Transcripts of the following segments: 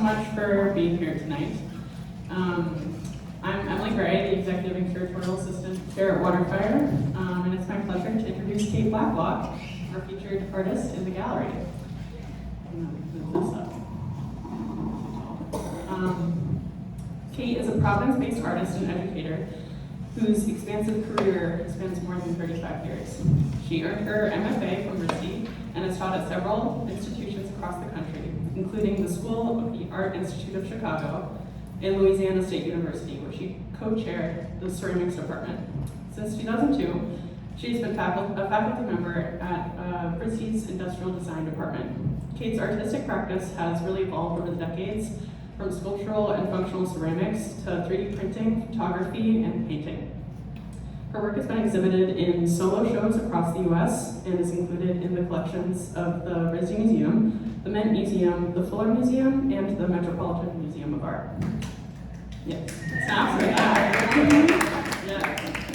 much for being here tonight. I'm Emily Gray, the Executive and Curatorial Assistant here at WaterFire, and it's my pleasure to introduce Kate Blacklock, our featured artist in the gallery. Move this up. Kate is a Providence-based artist and educator whose expansive career spans more than 35 years. She earned her MFA from RISD and has taught at several institutions across the country, including the School of the Art Institute of Chicago and Louisiana State University, where she co-chaired the ceramics department. Since 2002, she's been a faculty member at RISD's Industrial Design Department. Kate's artistic practice has really evolved over the decades, from sculptural and functional ceramics to 3D printing, photography, and painting. Her work has been exhibited in solo shows across the US and is included in the collections of the RISD Museum, the Mint Museum, the Fuller Museum, and the Metropolitan Museum of Art. Yes, snaps right now. Yes.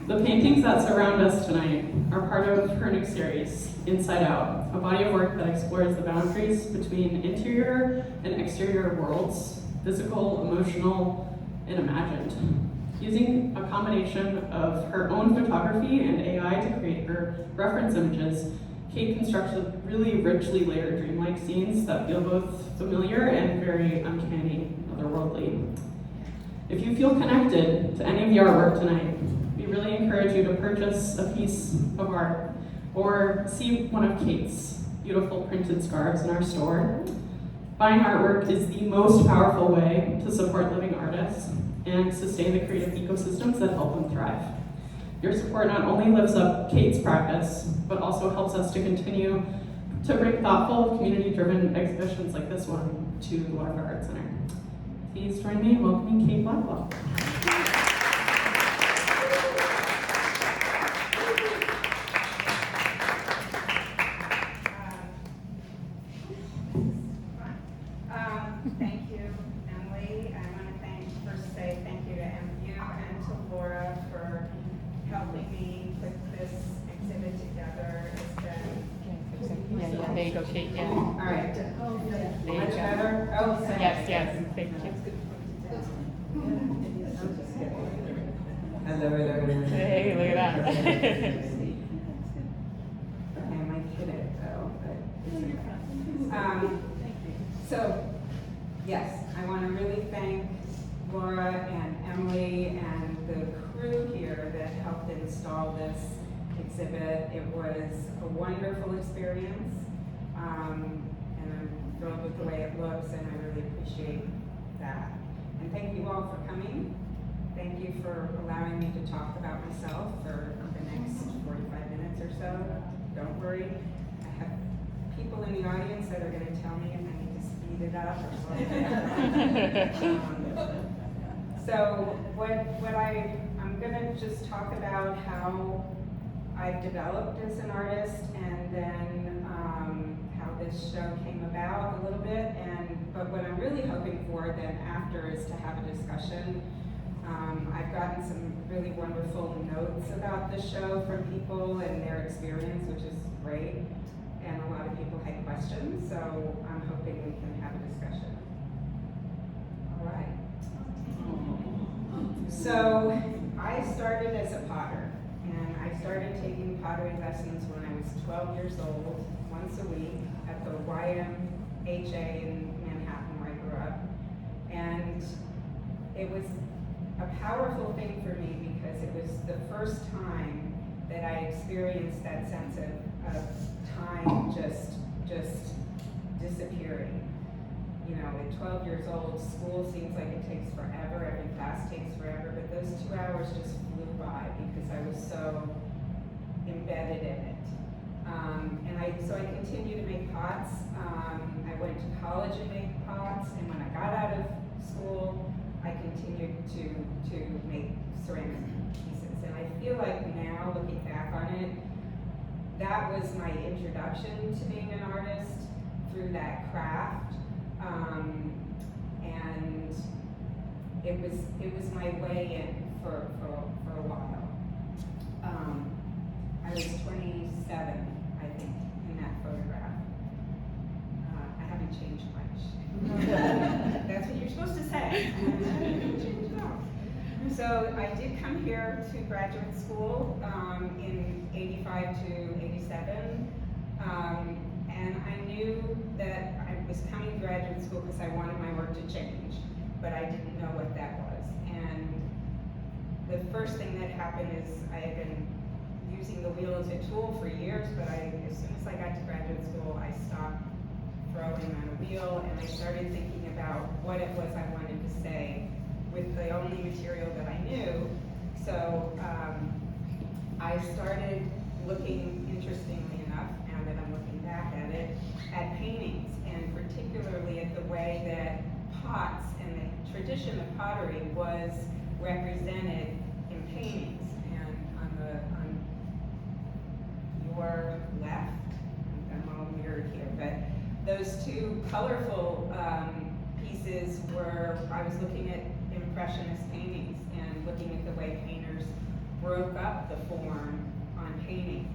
The paintings that surround us tonight are part of her new series, Inside Out, a body of work that explores the boundaries between interior and exterior worlds, physical, emotional, and imagined. Using a combination of her own photography and AI to create her reference images, Kate constructs really richly layered dreamlike scenes that feel both familiar and very uncanny, otherworldly. If you feel connected to any of the artwork tonight, we really encourage you to purchase a piece of art or see one of Kate's beautiful printed scarves in our store. Buying artwork is the most powerful way to support living artists and sustain the creative ecosystems that help them thrive. Your support not only lifts up Kate's practice, but also helps us to continue to bring thoughtful, community-driven exhibitions like this one to the WaterFire Art Center. Please join me in welcoming Kate Blacklock. Thank you, Emily. I want to first say thank you to you and to Laura for helping me put this exhibit together. It's been There you go, Kate. Yeah. all right. There you Much go. better. Oh, thanks. Yes. Thank you. Hello. Hey, look at that. I might hit it though, but it's okay. So, yes, I want to really thank Laura and Emily and the crew here that helped install this exhibit. It was a wonderful experience, and I'm thrilled with the way it looks, and I really appreciate that. And thank you all for coming. Thank you for allowing me to talk about myself for the next 45 minutes or so. Don't worry, I have people in the audience that are going to tell me if I need to speed it up or slow it down. So I'm going to just talk about how I've developed as an artist, and then how this show came about a little bit. But what I'm really hoping for then after is to have a discussion. I've gotten some really wonderful notes about the show from people and their experience, which is great. And a lot of people had questions, so I'm hoping we can have a discussion. All right. So I started as a potter, and I started taking pottery lessons when I was 12 years old, once a week at the YMHA in Manhattan, where I grew up. And it was a powerful thing for me because it was the first time that I experienced that sense of time just disappearing. You know, at 12 years old, school seems like it takes forever, every class takes forever, but those 2 hours just flew by because I was so embedded in it. So I continued to make pots. I went to college and made pots, and when I got out of school, I continued to make ceramic pieces. And I feel like now, looking back on it, that was my introduction to being an artist through that craft. And it was my way in for a while. I was 27, I think, in that photograph. I haven't changed much. supposed to say. So I did come here to graduate school in 85 to 87. And I knew that I was coming to graduate school because I wanted my work to change, but I didn't know what that was. And the first thing that happened is I had been using the wheel as a tool for years, but as soon as I got to graduate school, I stopped throwing on a wheel and I started thinking about what it was I wanted to say with the only material that I knew. So I started looking, interestingly enough, now that I'm looking back at it, at paintings, and particularly at the way that pots and the tradition of pottery was represented in paintings. And on your left, I'm all mirrored here, but those two colorful pieces were, I was looking at Impressionist paintings and looking at the way painters broke up the form on painting.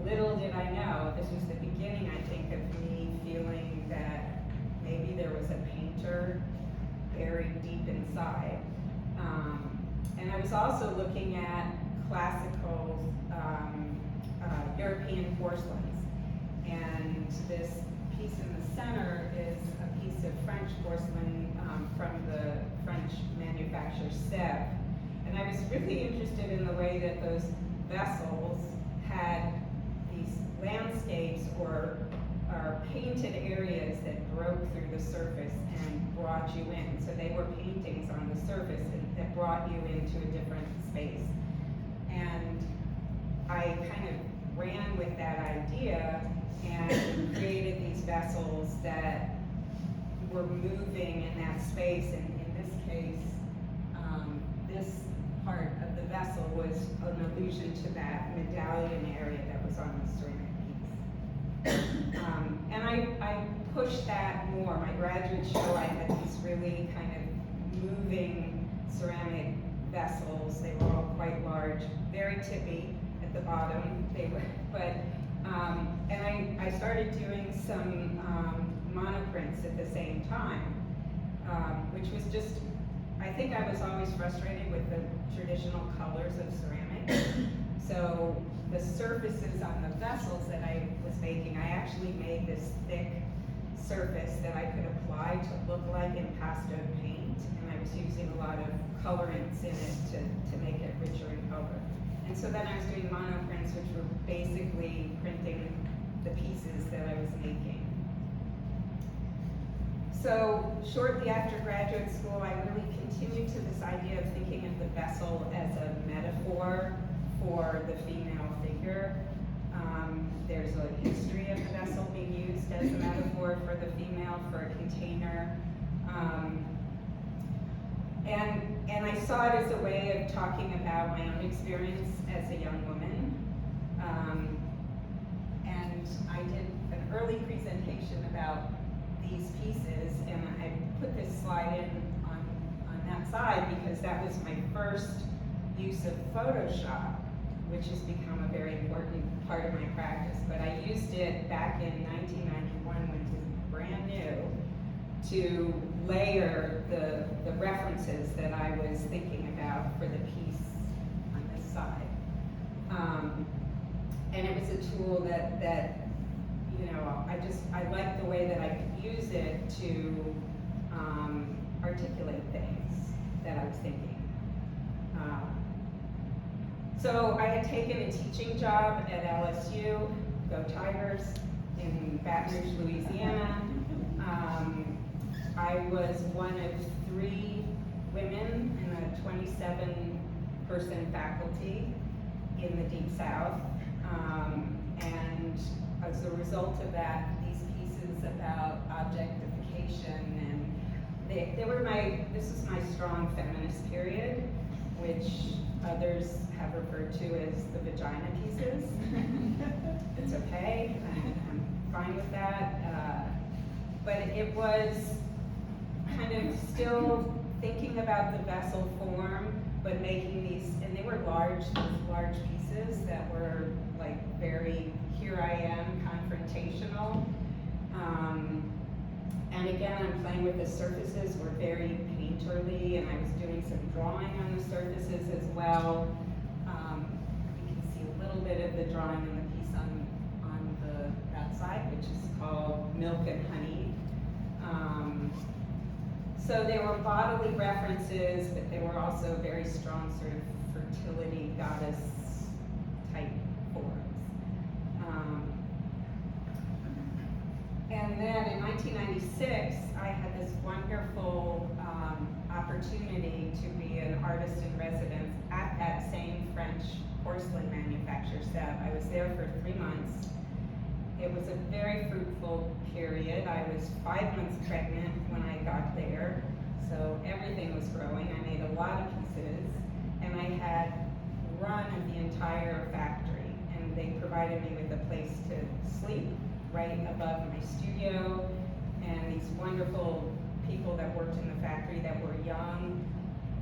Little did I know, this was the beginning, I think, of me feeling that maybe there was a painter buried deep inside. And I was also looking at classical European porcelains. And this piece in the center is a piece of French porcelain from the French manufacturer Sèvres. And I was really interested in the way that those vessels had these landscapes or painted areas that broke through the surface and brought you in. So they were paintings on the surface that brought you into a different space. And I kind of ran with that idea and created these vessels that were moving in that space. And in this case, this part of the vessel was an allusion to that medallion area that was on the ceramic piece. And I pushed that more. My graduate show, I had these really kind of moving ceramic vessels. They were all quite large, very tippy at the bottom. They were, but and I started doing some monoprints at the same time, which was just, I think I was always frustrated with the traditional colors of ceramic. So the surfaces on the vessels that I was making, I actually made this thick surface that I could apply to look like impasto paint, and I was using a lot of colorants in it to make it richer in color. And so then I was doing monoprints, which were basically printing the pieces that I was making. So shortly after graduate school, I really continued to this idea of thinking of the vessel as a metaphor for the female figure. There's a history of the vessel being used as a metaphor for the female, for a container. And I saw it as a way of talking about my own experience as a young woman. And I did an early presentation about these pieces, and I put this slide in on that side because that was my first use of Photoshop, which has become a very important part of my practice. But I used it back in 1991 when it was brand new to layer the references that I was thinking about for the piece on this side. And it was a tool that you know, I liked the way that I could use it to articulate things that I was thinking. So I had taken a teaching job at LSU, go Tigers, in Baton Rouge, Louisiana. I was one of 3 women in a 27-person faculty in the Deep South. And as a result of that, these pieces about objectification, and they were this was my strong feminist period, which others have referred to as the vagina pieces. It's okay, I'm fine with that. But it was kind of still thinking about the vessel form, but making these, and they were large pieces that were like very, here I am, confrontational. And again, I'm playing with the surfaces. We're very painterly, and I was doing some drawing on the surfaces as well. You can see a little bit of the drawing in the piece on that side, which is called Milk and Honey. So there were bodily references, but there were also very strong sort of fertility goddess type forms. And then in 1996, I had this wonderful opportunity to be an artist in residence at that same French porcelain manufacturer, Seb. I was there for 3 months. It was a very fruitful period. I was 5 months pregnant when I got there, so everything was growing. I made a lot of pieces, and I had run of the entire factory, and they provided me with a place to sleep right above my studio, and these wonderful people that worked in the factory that were young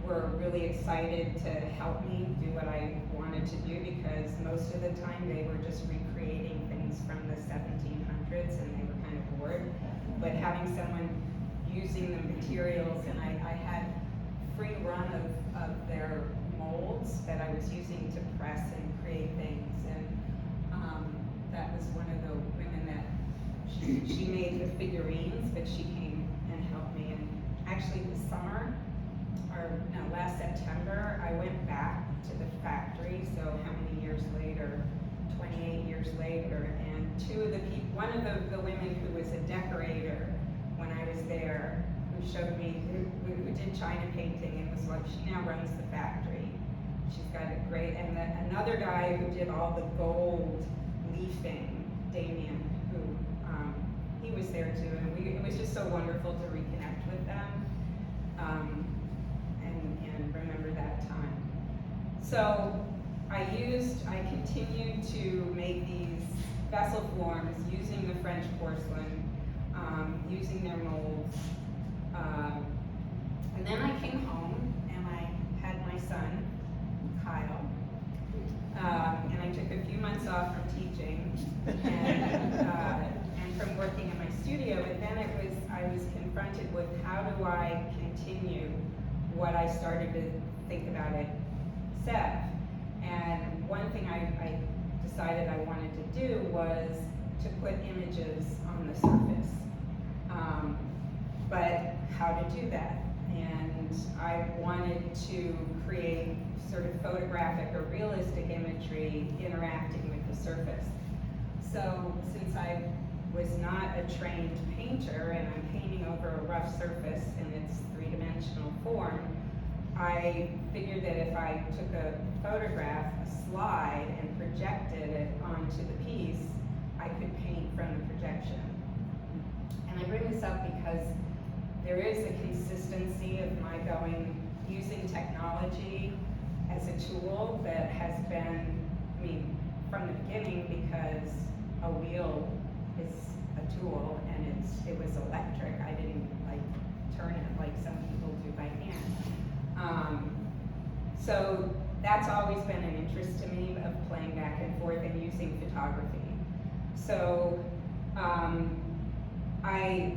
were really excited to help me do what I wanted to do, because most of the time they were just recreating things from the 1700s and they were kind of bored. But having someone using the materials, and I had free run of their molds that I was using to press and create things, and that was one of the women that she made the figurines, but she came and helped me. And actually this summer, last September, I went back to the factory, so how many years later, 28 years later, and one of the women who was a decorator when I was there, who showed me, who did China painting, and was like, she now runs the factory. She's got a great, and another guy who did all the gold leafing, Damien, who, he was there too, and it was just so wonderful to reconnect with them. And remember that time. So I continued to make these vessel forms using the French porcelain, using their molds. And then I came home and I had my son, Kyle, and I took a few months off from teaching and from working in my studio. And then I was confronted with, how do I continue what I started to think about at SEV. And one thing I decided I wanted to do was to put images on the surface. But how to do that? And I wanted to create sort of photographic or realistic imagery interacting with the surface. So since I was not a trained painter and I'm painting over a rough surface in its three-dimensional form, I figured that if I took a photograph, a slide, and projected it onto the piece, I could paint from the projection. And I bring this up because there is a consistency of my using technology as a tool that has been, from the beginning, because a wheel is a tool and it was electric. I didn't turn it like some people do by hand. So that's always been an interest to me, of playing back and forth and using photography. So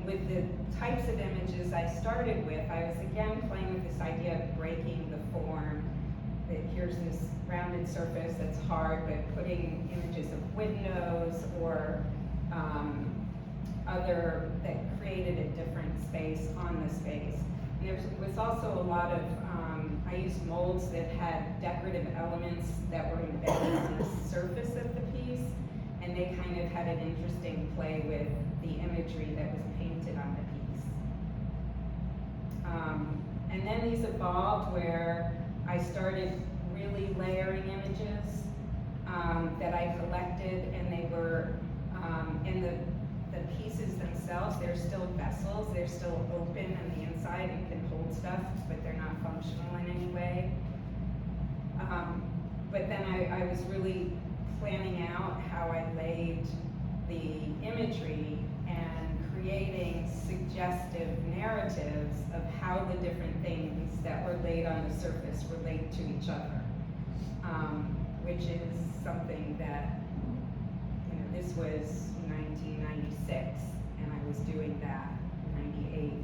with the types of images I started with, I was again playing with this idea of breaking the form. That here's this rounded surface that's hard, but putting images of windows or that created a different space on the space. And there was also a lot of, I used molds that had decorative elements that were embedded on the surface of the piece, and they kind of had an interesting play with the imagery that was painted on the piece. And then these evolved where I started really layering images that I collected, and they were, and the pieces themselves, they're still vessels, they're still open on the inside and can hold stuff, but they're not functional in any way. But then I was really planning out how I laid the imagery and creating suggestive narratives of how the different things that were laid on the surface relate to each other, which is something that, this was 1996, and I was doing that. 1998,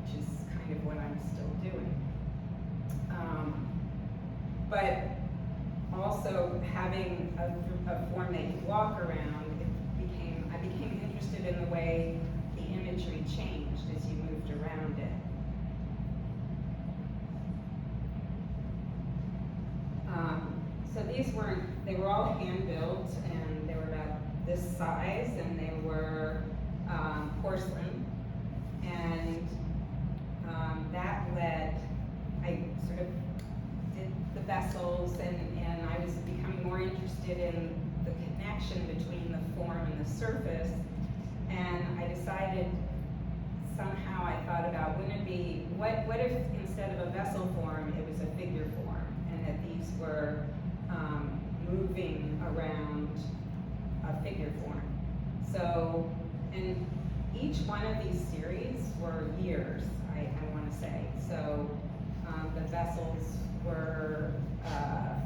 which is kind of what I'm still doing. But also having a form that you walk around, I became interested in the way the imagery changed as you moved around it. So they were all hand-built, and they were about this size, and they were porcelain. And that led, I sort of did the vessels, and I was becoming more interested in the connection between the form and the surface. And I decided, somehow I thought about, wouldn't it be, what if instead of a vessel form, it was a figure form, and that these were moving around a figure form. So, and each one of these series were years, I want to say. So the vessels were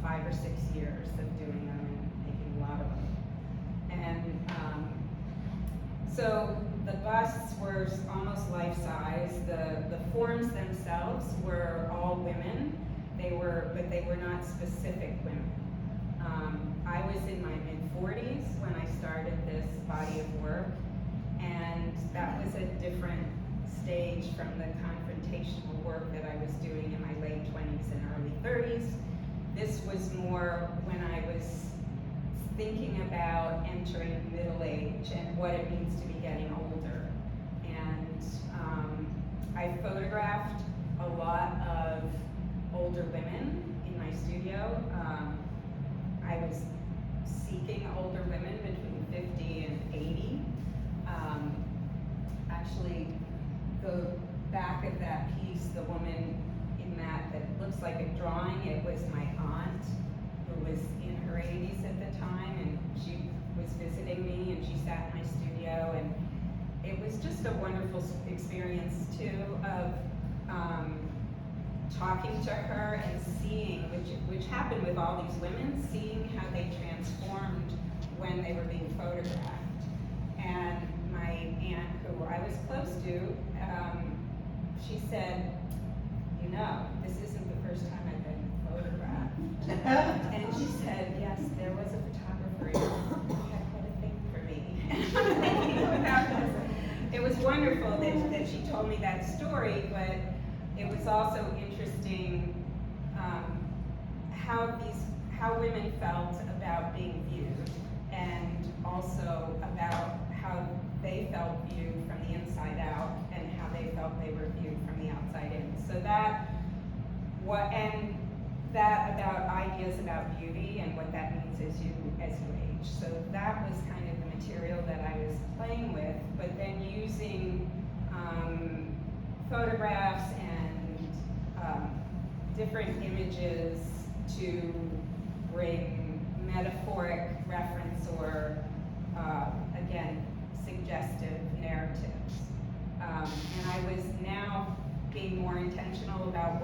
5 or 6 years of doing them and making a lot of them. And so the busts were almost life-size. The forms themselves were all women. But they were not specific women. I was in my mid-40s when I started this body of work, and that was a different stage from the confrontational work that I was doing in my late 20s and early 30s. This was more when I was thinking about entering middle age and what it means to be getting older. And I photographed a lot of older women in my studio. I was seeking older women between 50 and 80. Actually, the back of that piece, the woman in that looks like a drawing, it was my aunt who was in her 80s at the time, and she was visiting me, and she sat in my studio, and it was just a wonderful experience too of talking to her and seeing, which happened with all these women, seeing how they transformed when they were being photographed. And my aunt, who I was close to, she said, you know, this isn't the first time I've been photographed. And she said, yes, there was a photographer who had a thing for me. It was wonderful that she told me that story, but it was also interesting how women felt about being viewed, and also about how they felt viewed from the inside out, and how they felt they were viewed from the outside in. So that about ideas about beauty and what that means as you age. So that was kind of the material that I was playing with, but then using photographs and different images to bring metaphoric reference or, again, suggestive narratives. And I was now being more intentional about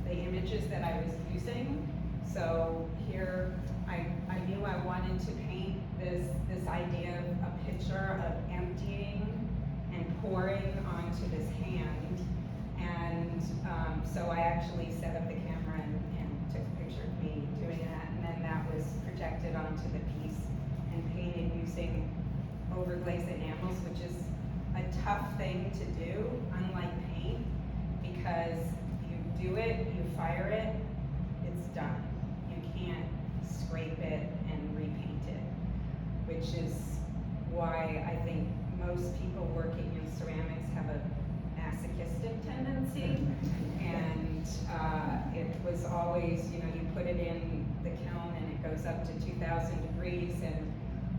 the images that I was using. So here, I knew I wanted to paint this idea of a picture of emptying and pouring onto this hand. And so I actually set up the camera and took a picture of me doing that, and then that was projected onto the piece and painted using overglazed enamels, which is a tough thing to do, unlike paint, because you do it, you fire it, it's done. You can't scrape it and repaint it, which is why I think most people working in ceramics have a masochistic tendency, and it was always, you put it in the kiln and it goes up to 2,000 degrees and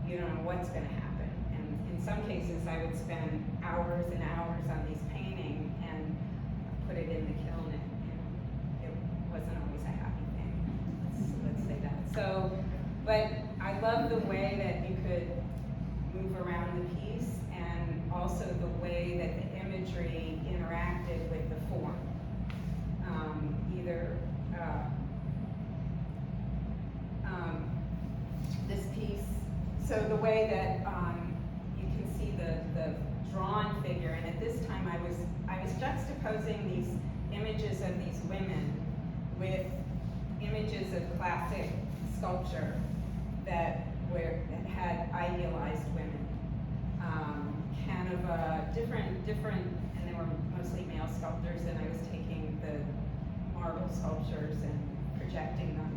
you don't know what's going to happen. And in some cases I would spend hours and hours on these paintings and put it in the kiln, and it wasn't always a happy thing, let's say that. So, but I love the way that you could move around the piece, and also the way that the imagery interacted with the form. This piece, so the way that you can see the drawn figure, and at this time I was juxtaposing these images of these women with images of classic sculpture that had idealized women. Canova, different, and they were mostly male sculptors, and I was taking the marble sculptures and projecting them.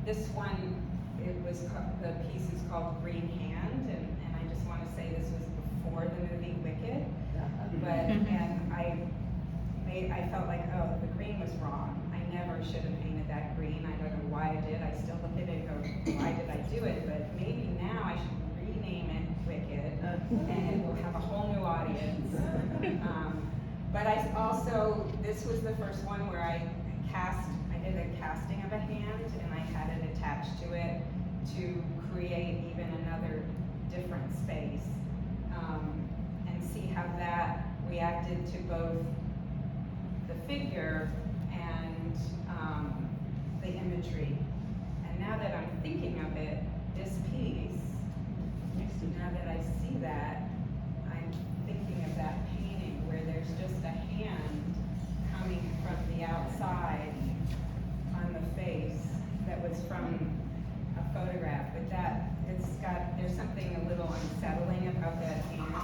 This one, the piece is called Green Hand, and I just want to say this was before the movie Wicked, but, and I felt like, oh, the green was wrong. I never should have painted that green. I don't know why I did. I still look at it and go, why did I do it? But maybe now I should rename it Wicked, and it will have a whole new audience. But I also, this was the first one where I did a casting of a hand, and I had it attached to it to create even another different space, and see how that reacted to both the figure and the imagery. And now that I'm thinking of it, this piece, now that I see that, I'm thinking of that painting where there's just a hand coming from the outside on the face that was from a photograph. But there's something a little unsettling about that hand.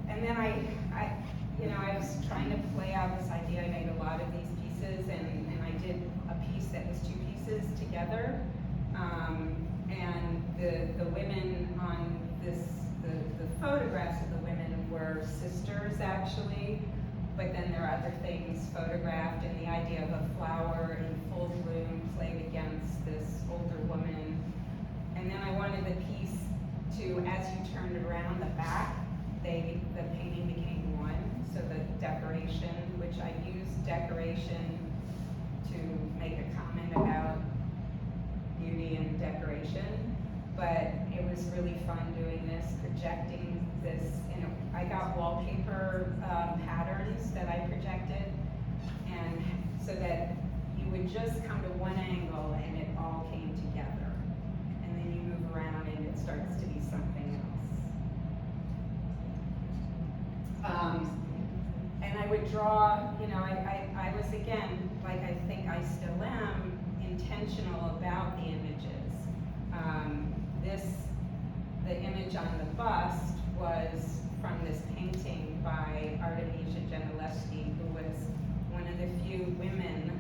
And then I was trying to play out this idea. I made a lot of these pieces, and I did a piece that was two pieces together. And the women on this, the photographs of the women were sisters actually, but then there are other things photographed, and the idea of a flower in full bloom played against this older woman. And then I wanted the piece to, as you turned around the back, the painting became one. So the decoration, which I used decoration to make a comment about beauty and decoration, but it was really fun doing this, projecting this. I got wallpaper patterns that I projected, and so that you would just come to one angle and it all came together. And then you move around and it starts to be something else. And I would draw, I was again, like I think I still am, intentional about the images. The image on the bust was from this painting by Artemisia Gentileschi, who was one of the few women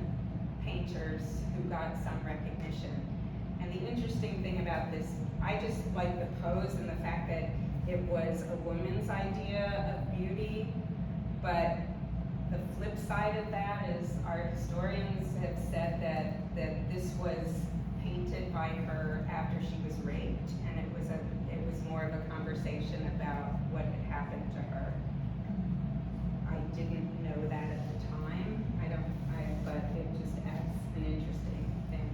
painters who got some recognition. And the interesting thing about this, I just like the pose and the fact that it was a woman's idea of beauty, but the flip side of that is art historians have said that this was painted by her after she was raped, and it was more of a conversation about what had happened to her. I didn't know that at the time. But it just adds an interesting thing.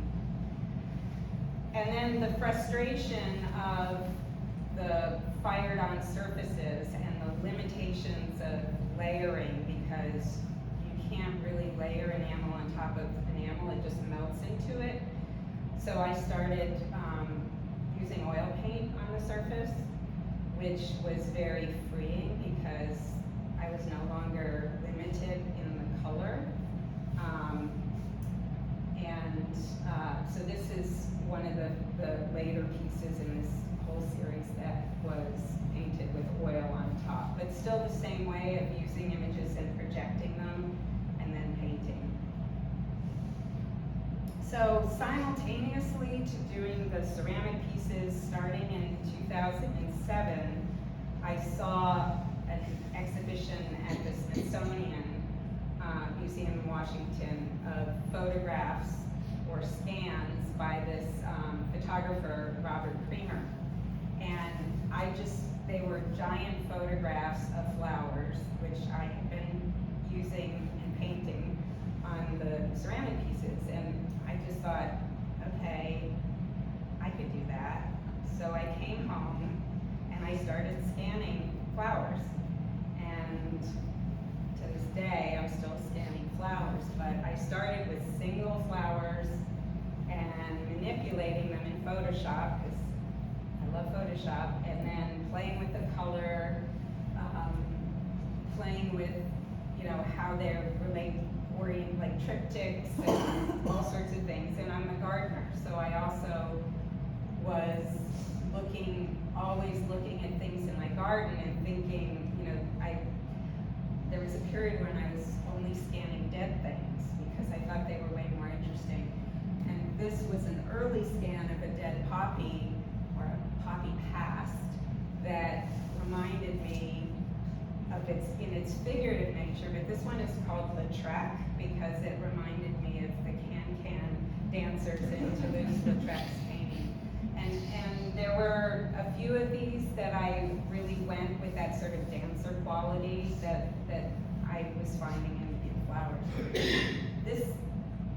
And then the frustration of the fired on surfaces and the limitations of layering, because you can't really layer enamel on top of enamel, it just melts into it. So I started using oil paint on the surface, which was very freeing because I was no longer limited in the color. So this is one of the later pieces in this whole series that was painted with oil on top, but still the same way of using images and projecting them and then painting. So simultaneously to doing the ceramic pieces, starting in 2007, I saw an exhibition at the Smithsonian Museum in Washington of photographs or scans by this photographer, Robert Creamer. And they were giant photographs of flowers, which I had been using and painting on the ceramic pieces. And I just thought, okay, I could do that. So I came home and I started scanning flowers. And to this day, I'm still scanning flowers, but I started with single flowers and manipulating them in Photoshop, because Photoshop, and then playing with the color, playing with, you know, how they're orient, like triptychs and all sorts of things. And I'm a gardener, so I also was always looking at things in my garden and thinking, you know, there was a period when I was only scanning dead things because I thought they were way more interesting. And this was an early scan of a dead poppy, or a poppy past, that reminded me of in its figurative nature, but this one is called the Trek because it reminded me of the can-can dancers in Toulouse-Lautrec's painting. And there were a few of these that I really went with that sort of dancer quality that I was finding in flowers. This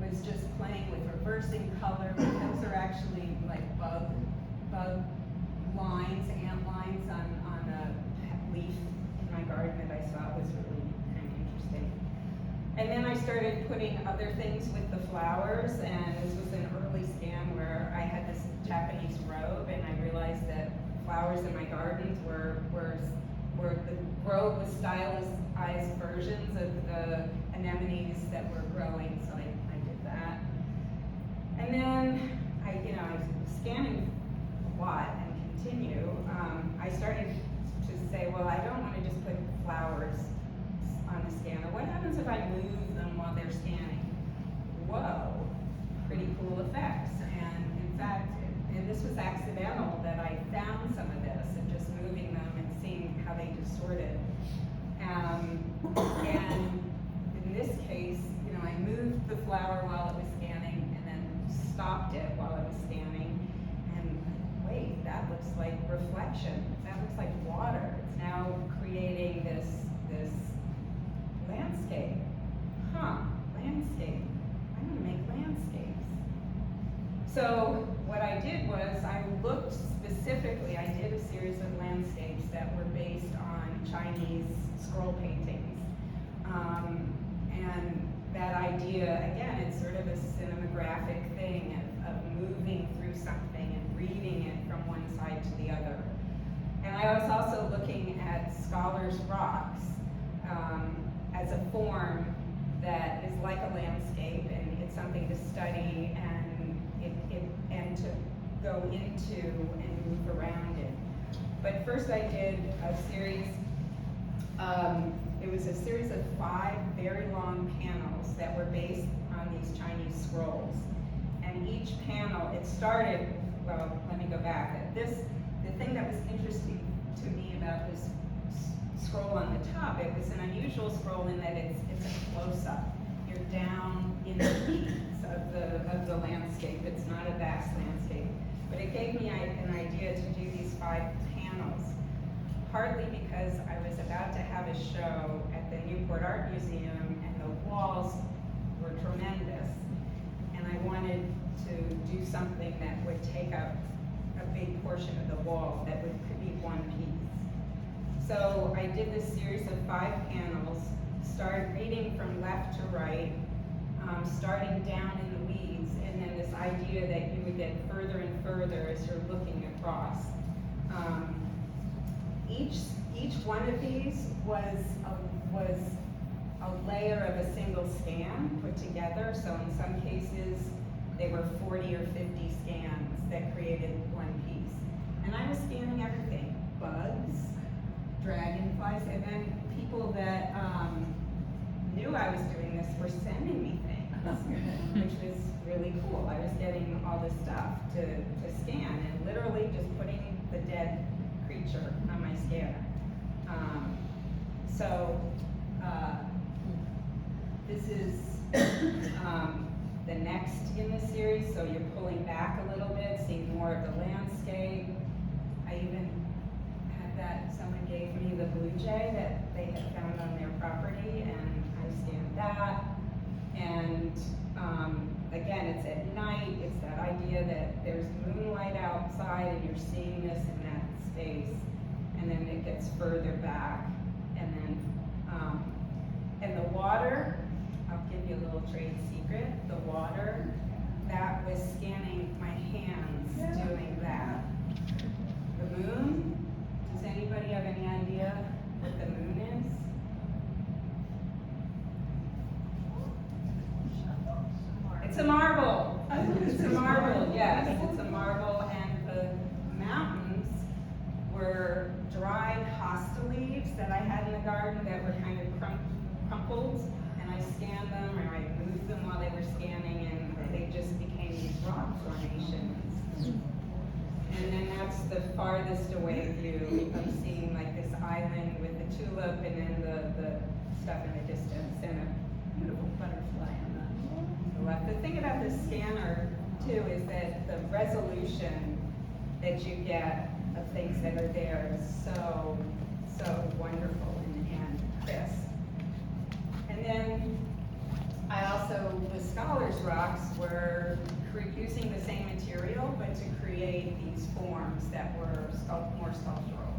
was just playing with reversing color, but those are actually like bug lines, ant lines on a leaf in my garden that I saw was really kind of interesting. And then I started putting other things with the flowers, and this was an early scan where I had this Japanese robe, and I realized that flowers in my gardens were the robe was stylized versions of the anemones that were growing, so I did that. And then I was scanning a lot and continue. I started to say, well, I don't want to just put flowers on the scanner. What happens if I move them while they're scanning? Whoa, pretty cool effects. And in fact, and this was accidental that I found some of this and just moving them and seeing how they distorted. And in this case, you know, I moved the flower while it was scanning and then stopped it while it was scanning. And wait, that looks like reflection. That looks like water. It's now creating this landscape. Landscape. I'm gonna make landscapes. So what I did was I looked specifically, I did a series of landscapes that were based on Chinese scroll paintings. And that idea, again, it's sort of a cinematographic thing of moving through something and reading it from one side to the other. And I was also looking at scholars' rocks as a form that is like a landscape, and it's something to study and to go into and move around it. But first I did a series, it was a series of 5 very long panels that were based on these Chinese scrolls. And each panel, it started, well, let me go back. The thing that was interesting to me about this scroll on the top, it was an unusual scroll in that it's a close-up. You're down in the weeds of the landscape. It's not a vast landscape. But it gave me an idea to do these 5 panels, partly because I was about to have a show at the Newport Art Museum, and the walls were tremendous. And I wanted to do something that would take up a big portion of the wall that could be one piece. So I did this series of 5 panels, started reading from left to right, starting down in the weeds, and then this idea that you would get further and further as you're looking across. Each one of these was a layer of a single scan put together. So in some cases, they were 40 or 50 scans that created one piece. And I was scanning everything, bugs, dragonflies, and then people that knew I was doing this were sending me things, which was really cool. I was getting all this stuff to scan and literally just putting the dead creature on my scanner. This is the next in the series, so you're pulling back a little bit, seeing more of the landscape. I even had that, someone gave me the blue jay that they had found on their property, and I scanned that. And again, it's at night, it's that idea that there's moonlight outside and you're seeing this in that space, and then it gets further back. And then, and the water, I'll give you a little trade secret, the water, that was scanning my hands doing that. The moon. Does anybody have any idea what the moon is? It's a marble. It's a marble, yes. It's a marble, and the mountains were dried hosta leaves that I had in the garden that were kind of crumpled, and I scanned them, or I moved them while they were scanning, and they just became these rock formations. And then that's the farthest away view of seeing like this island with the tulip, and then the stuff in the distance, and a beautiful butterfly on the left. The thing about this scanner too is that the resolution that you get of things that are there is so wonderful and crisp. And then I also, the Scholars Rocks were using the same material, but to create these forms that were more sculptural.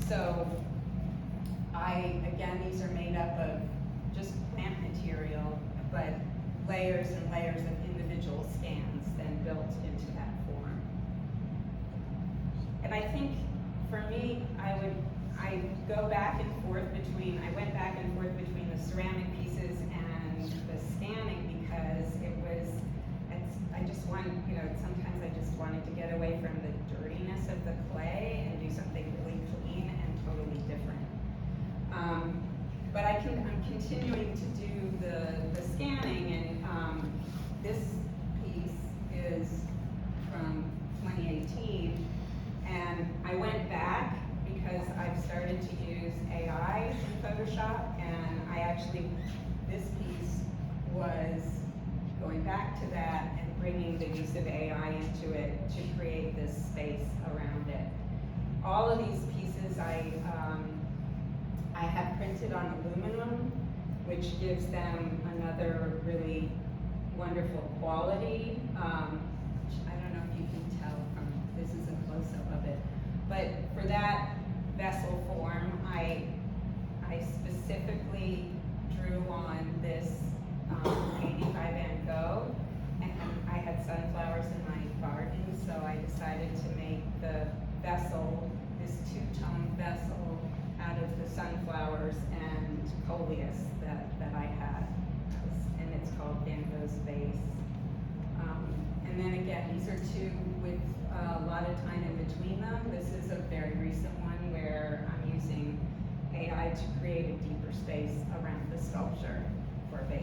So again, these are made up of just plant material, but layers and layers of individual scans then built into that form. And I think for me, I went back and forth between the ceramic pieces and the scanning, because sometimes I just wanted to get away from the dirtiness of the clay and do something really clean and totally different. But I'm continuing to do the scanning, and this piece is from 2018, and I went back because I've started to use AI in Photoshop, and this piece was going back to that and bringing the use of AI into it to create this space around it. All of these pieces I have printed on aluminum, which gives them another really wonderful quality. I don't know if you can tell this is a close-up of it, but for that vessel form, I specifically drew on this painting by Van Gogh, and I had sunflowers in my garden, so I decided to make the vessel, this two-tone vessel, out of the sunflowers and coleus that I had, and it's called Van Gogh's Vase. And then again, these are two with a lot of time in between them. This is a very recent one where I'm using AI to create a deeper space around the sculpture for a base.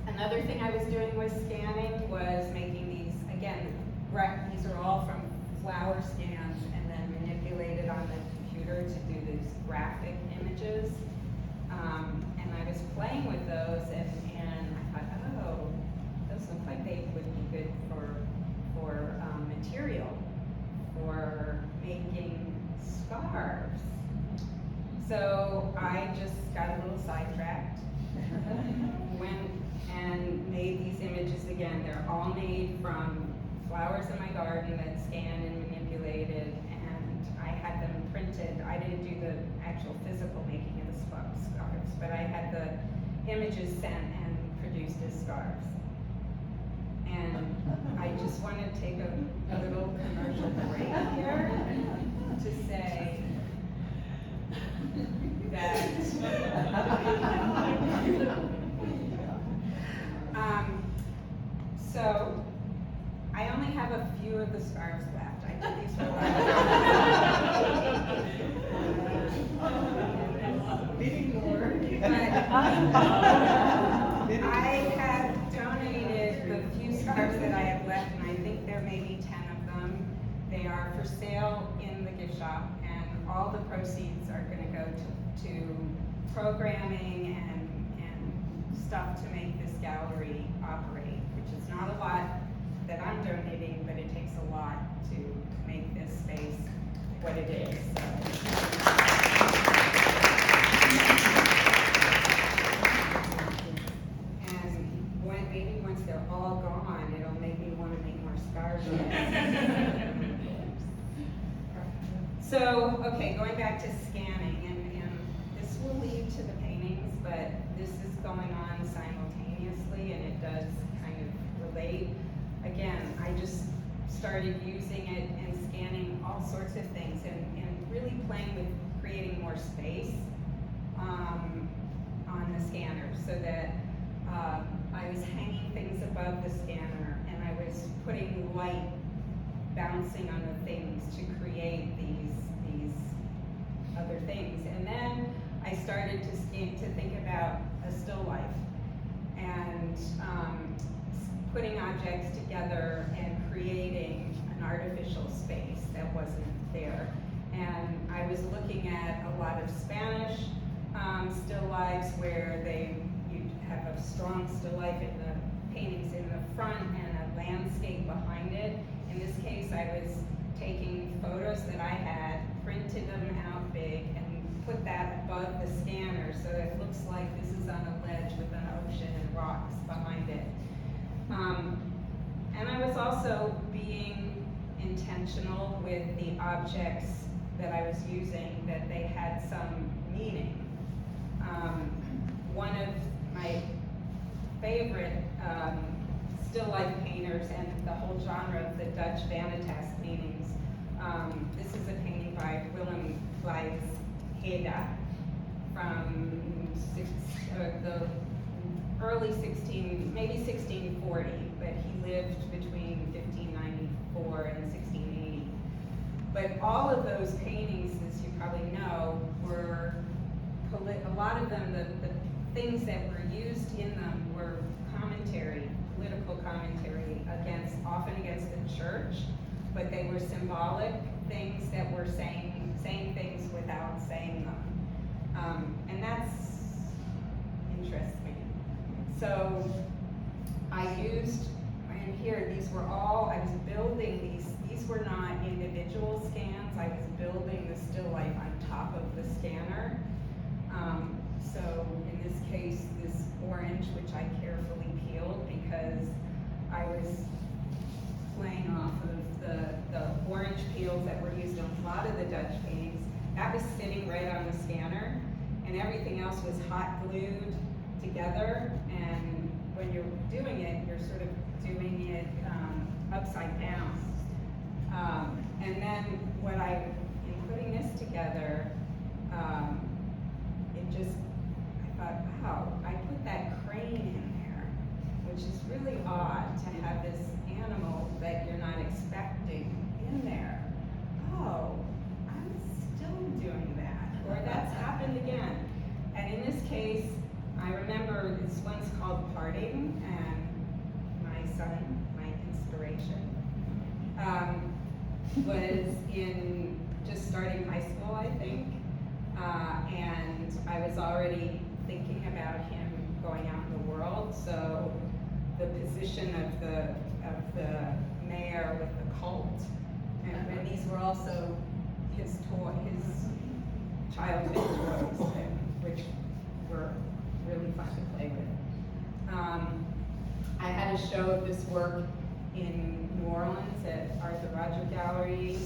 Another thing I was doing with scanning was making these, again, these are all from flower scans and then manipulated on the computer to do these graphic images. And I was playing with those, and I thought, oh, those look like they would be good for material, for making scarves. So I just got a little sidetracked, went and made these images again. They're all made from flowers in my garden that scanned and manipulated, and I had them printed. I didn't do the actual physical making of the scarves, but I had the images sent and produced as scarves. And I just want to take a little commercial break here to say that so I only have a few of the scarves left. I did these for I have donated the few scarves that I have left, and I think there may be 10 of them. They are for sale in the gift shop, and all the proceeds are going to go to programming and stuff to make this gallery operate, which is not a lot that I'm donating, but it takes a lot to make this space what it is. And maybe once they're all gone, it'll make me want to make more scarves. So, okay, going back to scanning, and this will lead to the paintings, but this is going on simultaneously, and it does kind of relate. again, I just started using it and scanning all sorts of things and really playing with creating more space on the scanner so that I was hanging things above the scanner and I was putting light bouncing on the things to create these other things. And then I started to think about a still life and putting objects together and creating an artificial space that wasn't there. And I was looking at a lot of Spanish still lifes where you'd have a strong still life in the paintings in the front and a landscape behind it. In this case, I was taking photos that I had, printed them out big, and put that above the scanner so it looks like this is on a ledge with an ocean and rocks behind it. And I was also being intentional with the objects that I was using, that they had some meaning. One of my favorite still life painters and the whole genre of the Dutch Vanitas paintings. This is a painting by Willem Gleijs Heda from the early maybe 1640, but he lived between 1594 and 1680. But all of those paintings, as you probably know, were a lot of them, the things that were used in them were commentary, political commentary often against the church, but they were symbolic things that were saying things without saying them. And that's interests me. So I used, and here, I was building these were not individual scans, I was building the still life on top of the scanner. So in this case, this orange, which I carefully peeled because I was playing off of the orange peels that were used on a lot of the Dutch paintings, that was sitting right on the scanner, and everything else was hot glued together, and when you're doing it, you're sort of doing it upside down. And then in putting this together, I thought, wow, I put that crane in there, which is really odd to have this animal that you're not expecting in there. Oh, I'm still doing that, or that's happened again. And in this case, I remember this one's called Parting, and my son, my inspiration, was just starting high school, I think, and I was already thinking about him going out in the world. So the position of the mayor with the cult, and these were also his childhood toys, which were really fun to play with. I had a show of this work in New Orleans at Arthur Roger Gallery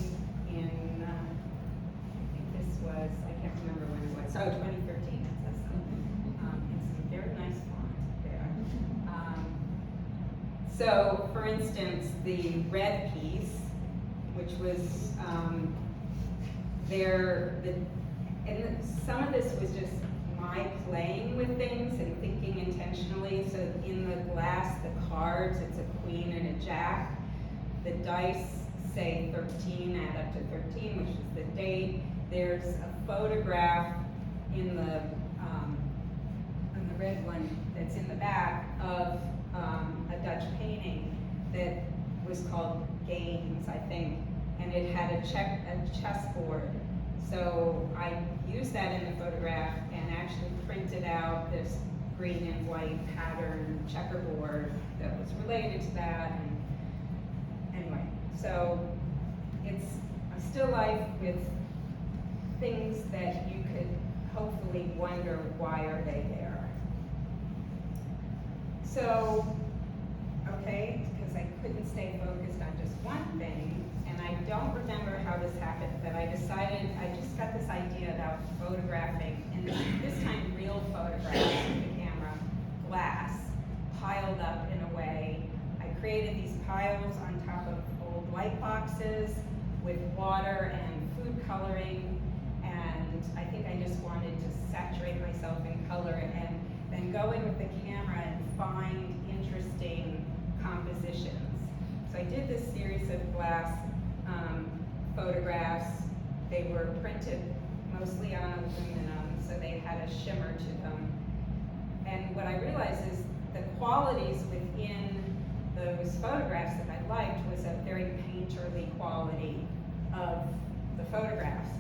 in, I think this was, I can't remember when it was, 2013, it says so. And some very nice font there. So, for instance, the red piece, which was some of this was just my playing with things and thinking intentionally. So in the glass, the cards, it's a queen and a jack. The dice say 13, add up to 13, which is the date. There's a photograph in the red one that's in the back of a Dutch painting that was called Games, I think, and it had a chessboard. So I used that in the photograph and actually printed out this green and white pattern checkerboard that was related to that. And anyway, so it's a still life with things that you could hopefully wonder, why are they there? So, okay, because I couldn't stay focused on just one thing, and I don't remember how this happened, but I decided, I just got this idea about photographing, and this time real photographs with the camera, glass, piled up in a way I created these piles on top of old light boxes with water and food coloring, and I think I just wanted to saturate myself in color and then go in with the camera and find interesting compositions. So I did this series of glass photographs. They were printed mostly on aluminum, so they had a shimmer to them. And what I realized is the qualities within those photographs that I liked was a very painterly quality of the photographs.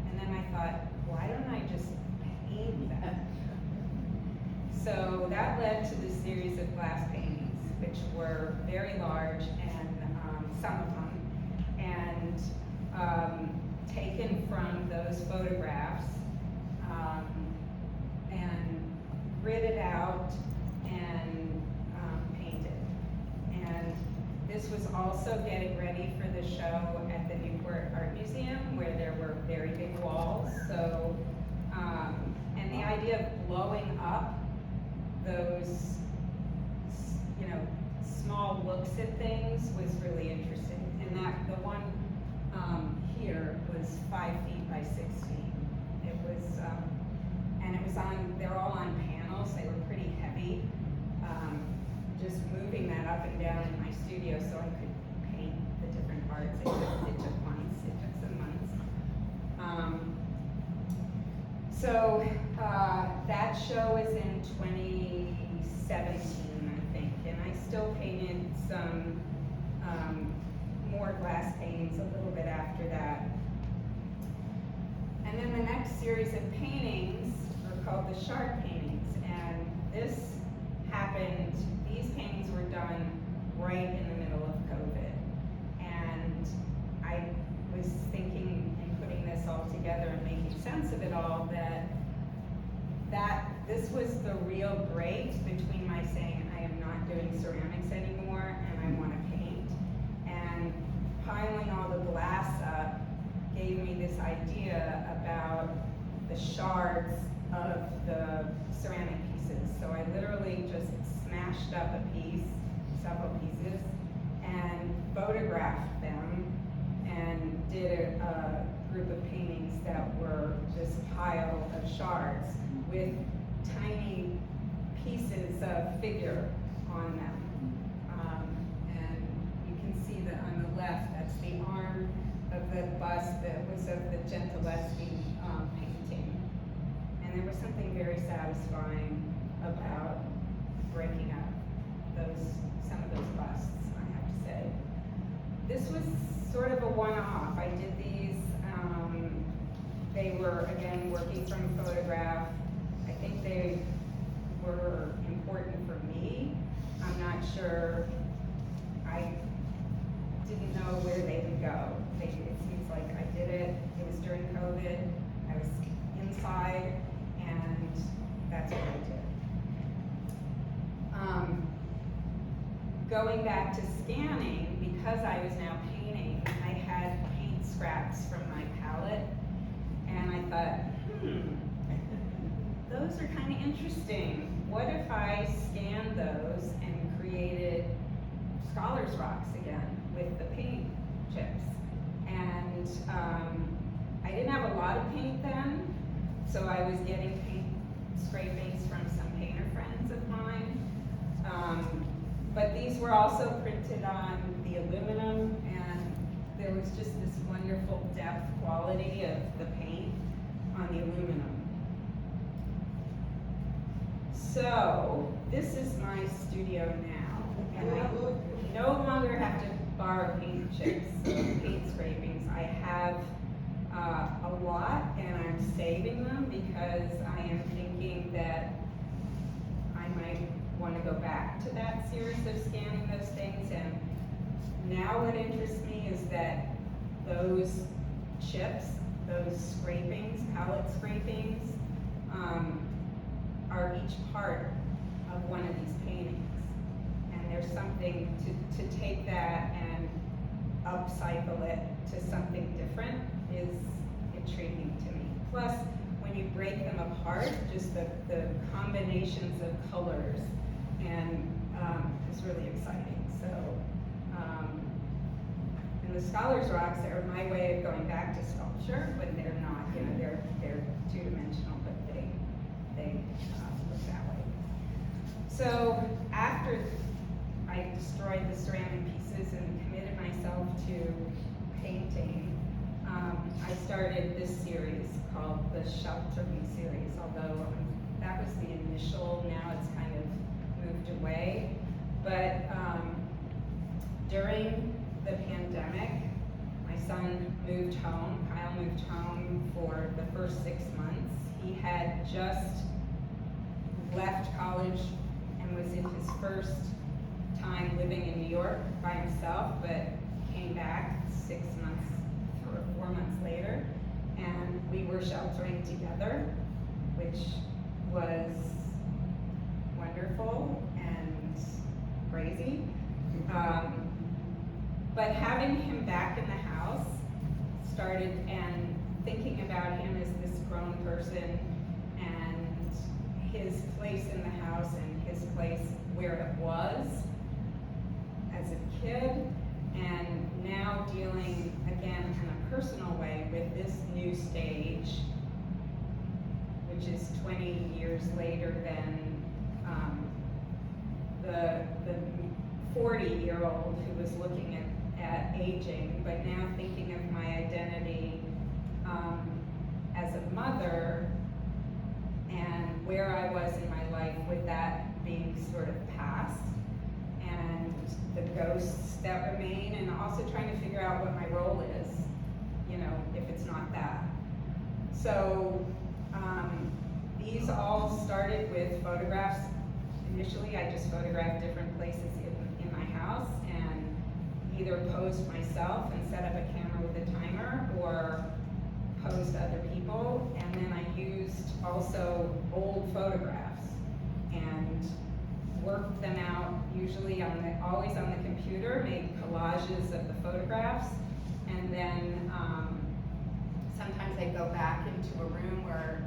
And then I thought, why don't I just paint them? So that led to this series of glass paintings, which were very large, and some of them, and taken from those photographs, and gridded out and painted. And this was also getting ready for the show at the Newport Art Museum, where there were very big walls. So, and the idea of blowing up those, you know, small looks at things was really interesting. And that the one here was 5 feet by 6 feet. It was, and it was on, they're all on panels. They were pretty heavy. Just moving that up and down in my studio so I could paint the different parts. It took months. It took some months. So that show was in 2017, I think, and I still painted some more glass paintings a little bit after that. And then the next series of paintings were called the shark paintings, and this happened, these paintings were done right in the middle of COVID. And I was thinking in putting this all together and making sense of it all that this was the real break between my saying I am not doing ceramics anymore and I want to paint, and piling all the glass up gave me this idea about the shards of the ceramic pieces. So I literally just smashed up a piece, several pieces, and photographed them and did a group of paintings that were this pile of shards with tiny pieces of figure on them. And you can see that on the left, that's the arm of the bust that was of the Gentileschi painting. And there was something very satisfying about breaking up some of those busts, I have to say. This was sort of a one-off. I did these, they were, again, working from a photograph. I think they were important for me. I'm not sure, I didn't know where they would go. It seems like I did it was during COVID, I was inside, and that's what I did. Going back to scanning, because I was now painting, I had paint scraps from my palette, and I thought, those are kind of interesting. What if I scanned those and created Scholar's Rocks again with the paint chips? And I didn't have a lot of paint then, so I was getting paint scrapings from some painter friends of mine. But these were also printed on the aluminum, and there was just this wonderful depth quality of the paint on the aluminum. So this is my studio now, and I no longer have to borrow paint chips, paint scrapings. I have a lot, and I'm saving them because I am thinking that I might want to go back to that series of scanning those things. And now what interests me is that those chips, those scrapings, palette scrapings, are each part of one of these paintings. And there's something to take that and upcycle it to something different is intriguing to me. Plus, when you break them apart, just the combinations of colors and is really exciting. So, and the Scholars Rocks are my way of going back to sculpture, but they're not, you know, they're two-dimensional, but they look that way. So after I destroyed the ceramic pieces and committed myself to painting, I started this series called the Shelter Me series, although that was the initial, now it's kind of moved away. But during the pandemic, my son moved home. Kyle moved home for the first 6 months. He had just left college and was in his first time living in New York by himself, but came back 6 months or 4 months later, and we were sheltering together, which was wonderful and crazy. But having him back in the house started, and thinking about him as this grown person and his place in the house and his place where it was as a kid, and now dealing again in a personal way with this new stage, which is 20 years later than the 40-year-old who was looking at aging, but now thinking of my identity as a mother and where I was in my life with that being sort of past, and the ghosts that remain, and also trying to figure out what my role is, you know, if it's not that. So these all started with photographs. Initially, I just photographed different places in my house and either posed myself and set up a camera with a timer, or posed other people. And then I used also old photographs and worked them out, usually always on the computer, made collages of the photographs, and then sometimes I'd go back into a room where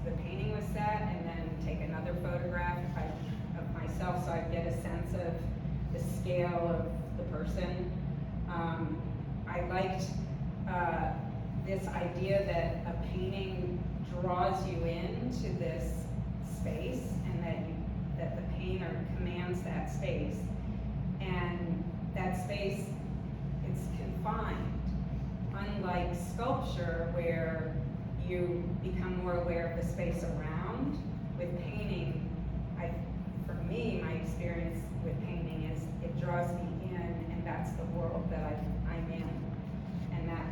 the painting was set, and then take another photograph of myself, so I'd get a sense of the scale of the person. I liked this idea that a painting draws you into this space, and that the painter commands that space, and that space is confined. Unlike sculpture, where you become more aware of the space around, with painting, for me, my experience with painting is it draws me in, and that's the world that I'm in, and that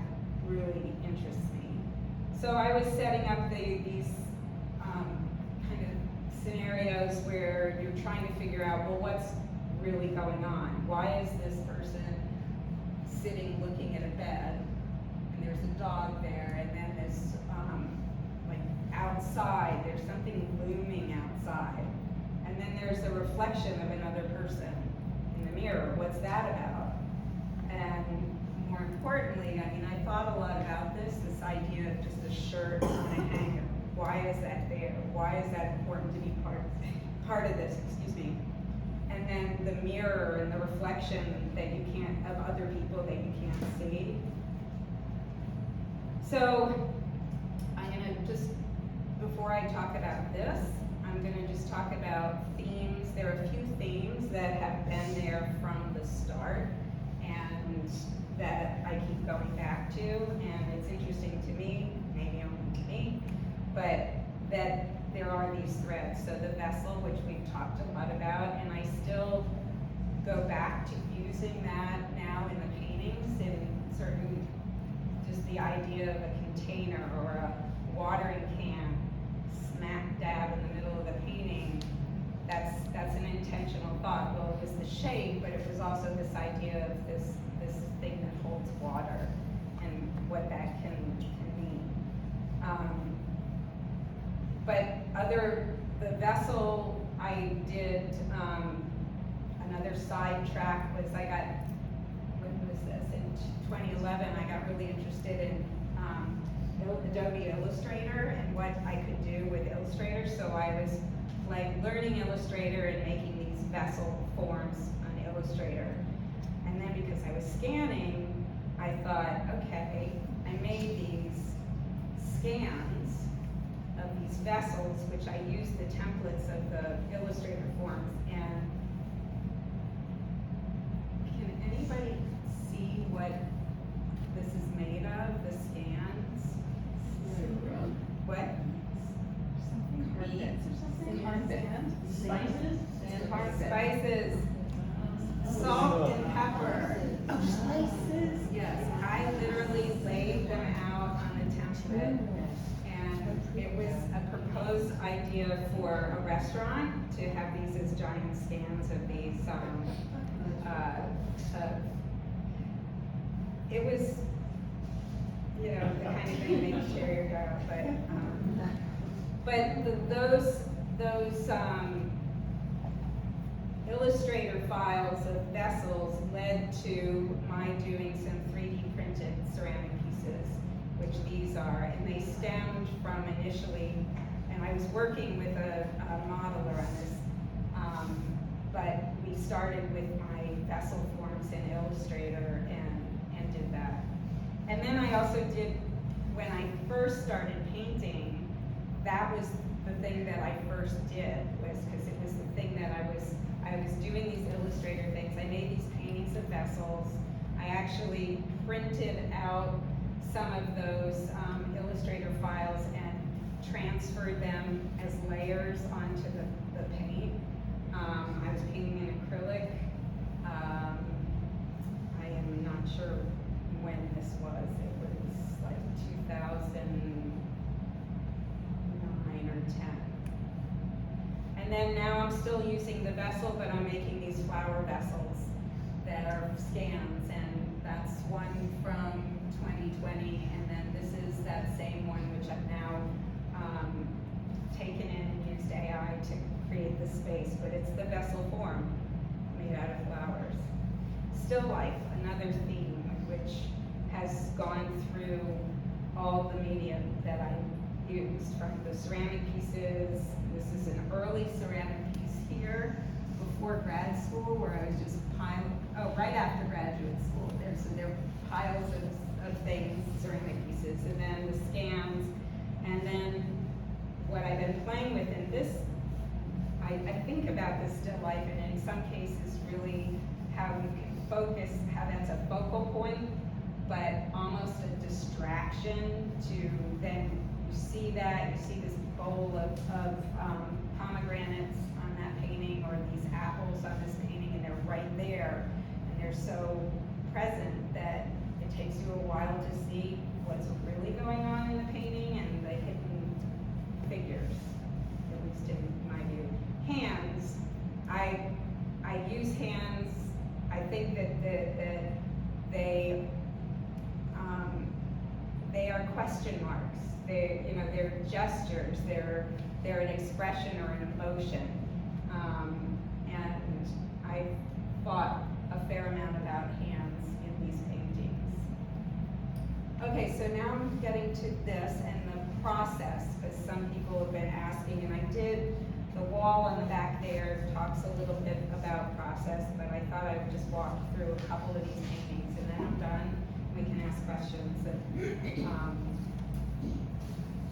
really interests me. So I was setting up these kind of scenarios where you're trying to figure out, well, what's really going on? Why is this person sitting looking at a bed, and there's a dog there, and then this, like outside, there's something looming outside. And then there's a reflection of another person in the mirror. What's that about? And more importantly, I mean, I thought a lot about this idea of just a shirt on a hanger. Why is that there? Why is that important to be part of this, excuse me? And then the mirror and the reflection that you can't, of other people that you can't see. So I'm gonna just, before I talk about this, I'm gonna just talk about themes. There are a few themes that have been there from the start and that I keep going back to, and it's interesting to me, maybe only to me, but that there are these threads. So the vessel, which we've talked a lot about, and I still go back to using that now in the paintings, in certain, just the idea of a container or a watering can smack dab in the middle of the painting. That's an intentional thought. Well, it was the shape, but it was also this idea of this thing that holds water and what that can mean. But the vessel, I did another sidetrack was when was this? In 2011, I got really interested in Adobe Illustrator and what I could do with Illustrator. So I was like learning Illustrator and making these vessel forms on Illustrator. And then because I was scanning, I thought, okay, I made these scans of these vessels, which I used the templates of the Illustrator forms. And can anybody see what this is made of, the scans? What? Spices, salt and pepper. Spices. Yes, I literally laid them out on the template, and it was a proposed idea for a restaurant to have these as giant scans of these. It was, you know, the kind of thing that you share your go, but those Illustrator files of vessels led to my doing some 3D printed ceramic pieces, which these are, and they stemmed from initially, and I was working with a modeler on this, but we started with my vessel forms in Illustrator and did that. And then I also did, when I first started painting, that was the thing that I first did, was because it was the thing that I was doing these Illustrator things. I made these paintings of vessels. I actually printed out some of those Illustrator files and transferred them as layers onto the paint. I was painting in acrylic. I am not sure when this was. It was like 2009 or 10. And then now I'm still using the vessel, but I'm making these flower vessels that are scans, and that's one from 2020, and then this is that same one which I've now taken in and used AI to create the space, but it's the vessel form made out of flowers. Still life, another theme which has gone through all the media that I used, from the ceramic pieces. This is an early ceramic piece here before grad school, where I was just right after graduate school. There were piles of things, ceramic pieces, and then the scans, and then what I've been playing with in this, I think about the still life, and in some cases really how you can focus, how that's a focal point, but almost a distraction to then you see this bowl of pomegranates on that painting, or these apples on this painting, and they're right there, and they're so present that it takes you a while to see what's really going on in the painting and the hidden figures, at least in my view. Hands, I use hands. I think that they are question marks. They're gestures. They're an expression or an emotion. And I thought a fair amount about hands in these paintings. Okay, so now I'm getting to this and the process, because some people have been asking, and I did. The wall on the back there talks a little bit about process, but I thought I would just walk through a couple of these paintings, and then I'm done. We can ask questions.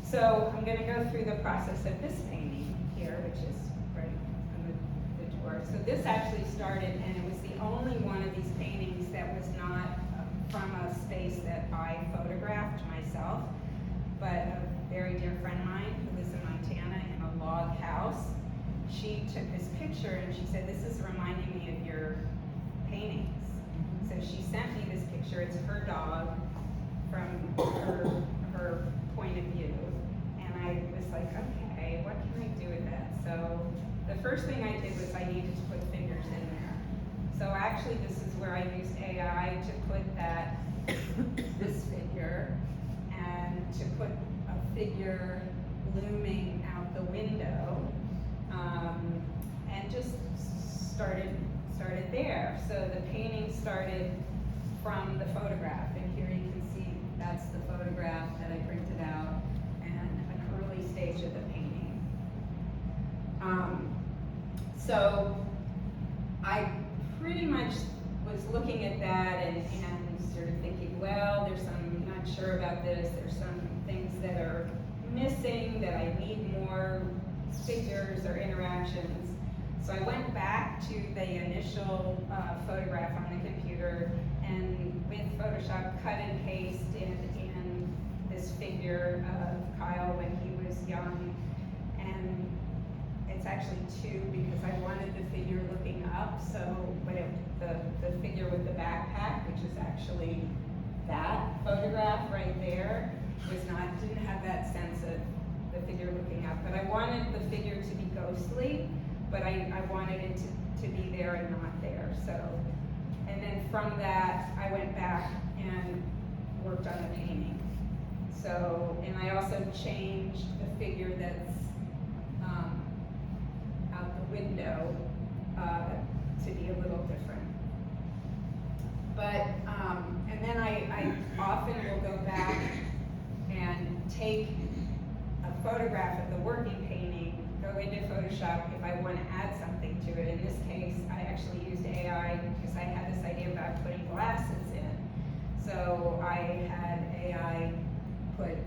So I'm going to go through the process of this painting here, which is right on the door. So this actually started, and it was the only one of these paintings that was not from a space that I photographed myself, but a very dear friend of mine who lives in Montana in a log house. She took this picture and she said, "This is reminding me of your paintings." So she sent me this picture. It's her dog from her point of view. And I was like, okay, what can I do with that? So the first thing I did was I needed to put figures in there. So actually this is where I used AI to put this figure, and to put a figure looming out the window, and just started there. So the painting started from the photograph, and here you can see that's the photograph that I printed out, and an early stage of the painting. So much was looking at that and sort of thinking, well, there's some, I'm not sure about this, there's some things that are missing, that I need more figures or interactions. So I went back to the initial photograph on the computer and with Photoshop cut and paste in this figure of Kyle when he was young. And it's actually two because I wanted the figure looking up, so but the figure with the backpack, which is actually that photograph right there, didn't have that sense of the figure looking up. But I wanted the figure to be ghostly, but I wanted it to be there and not there. So, and then from that, I went back and worked on the painting. So, and I also changed the figure that's out the window to be a little different. But, and then I often will go back and take a photograph of the working painting, go into Photoshop if I want to add something to it. In this case, I actually used AI because I had this idea about putting glasses in. So I had AI put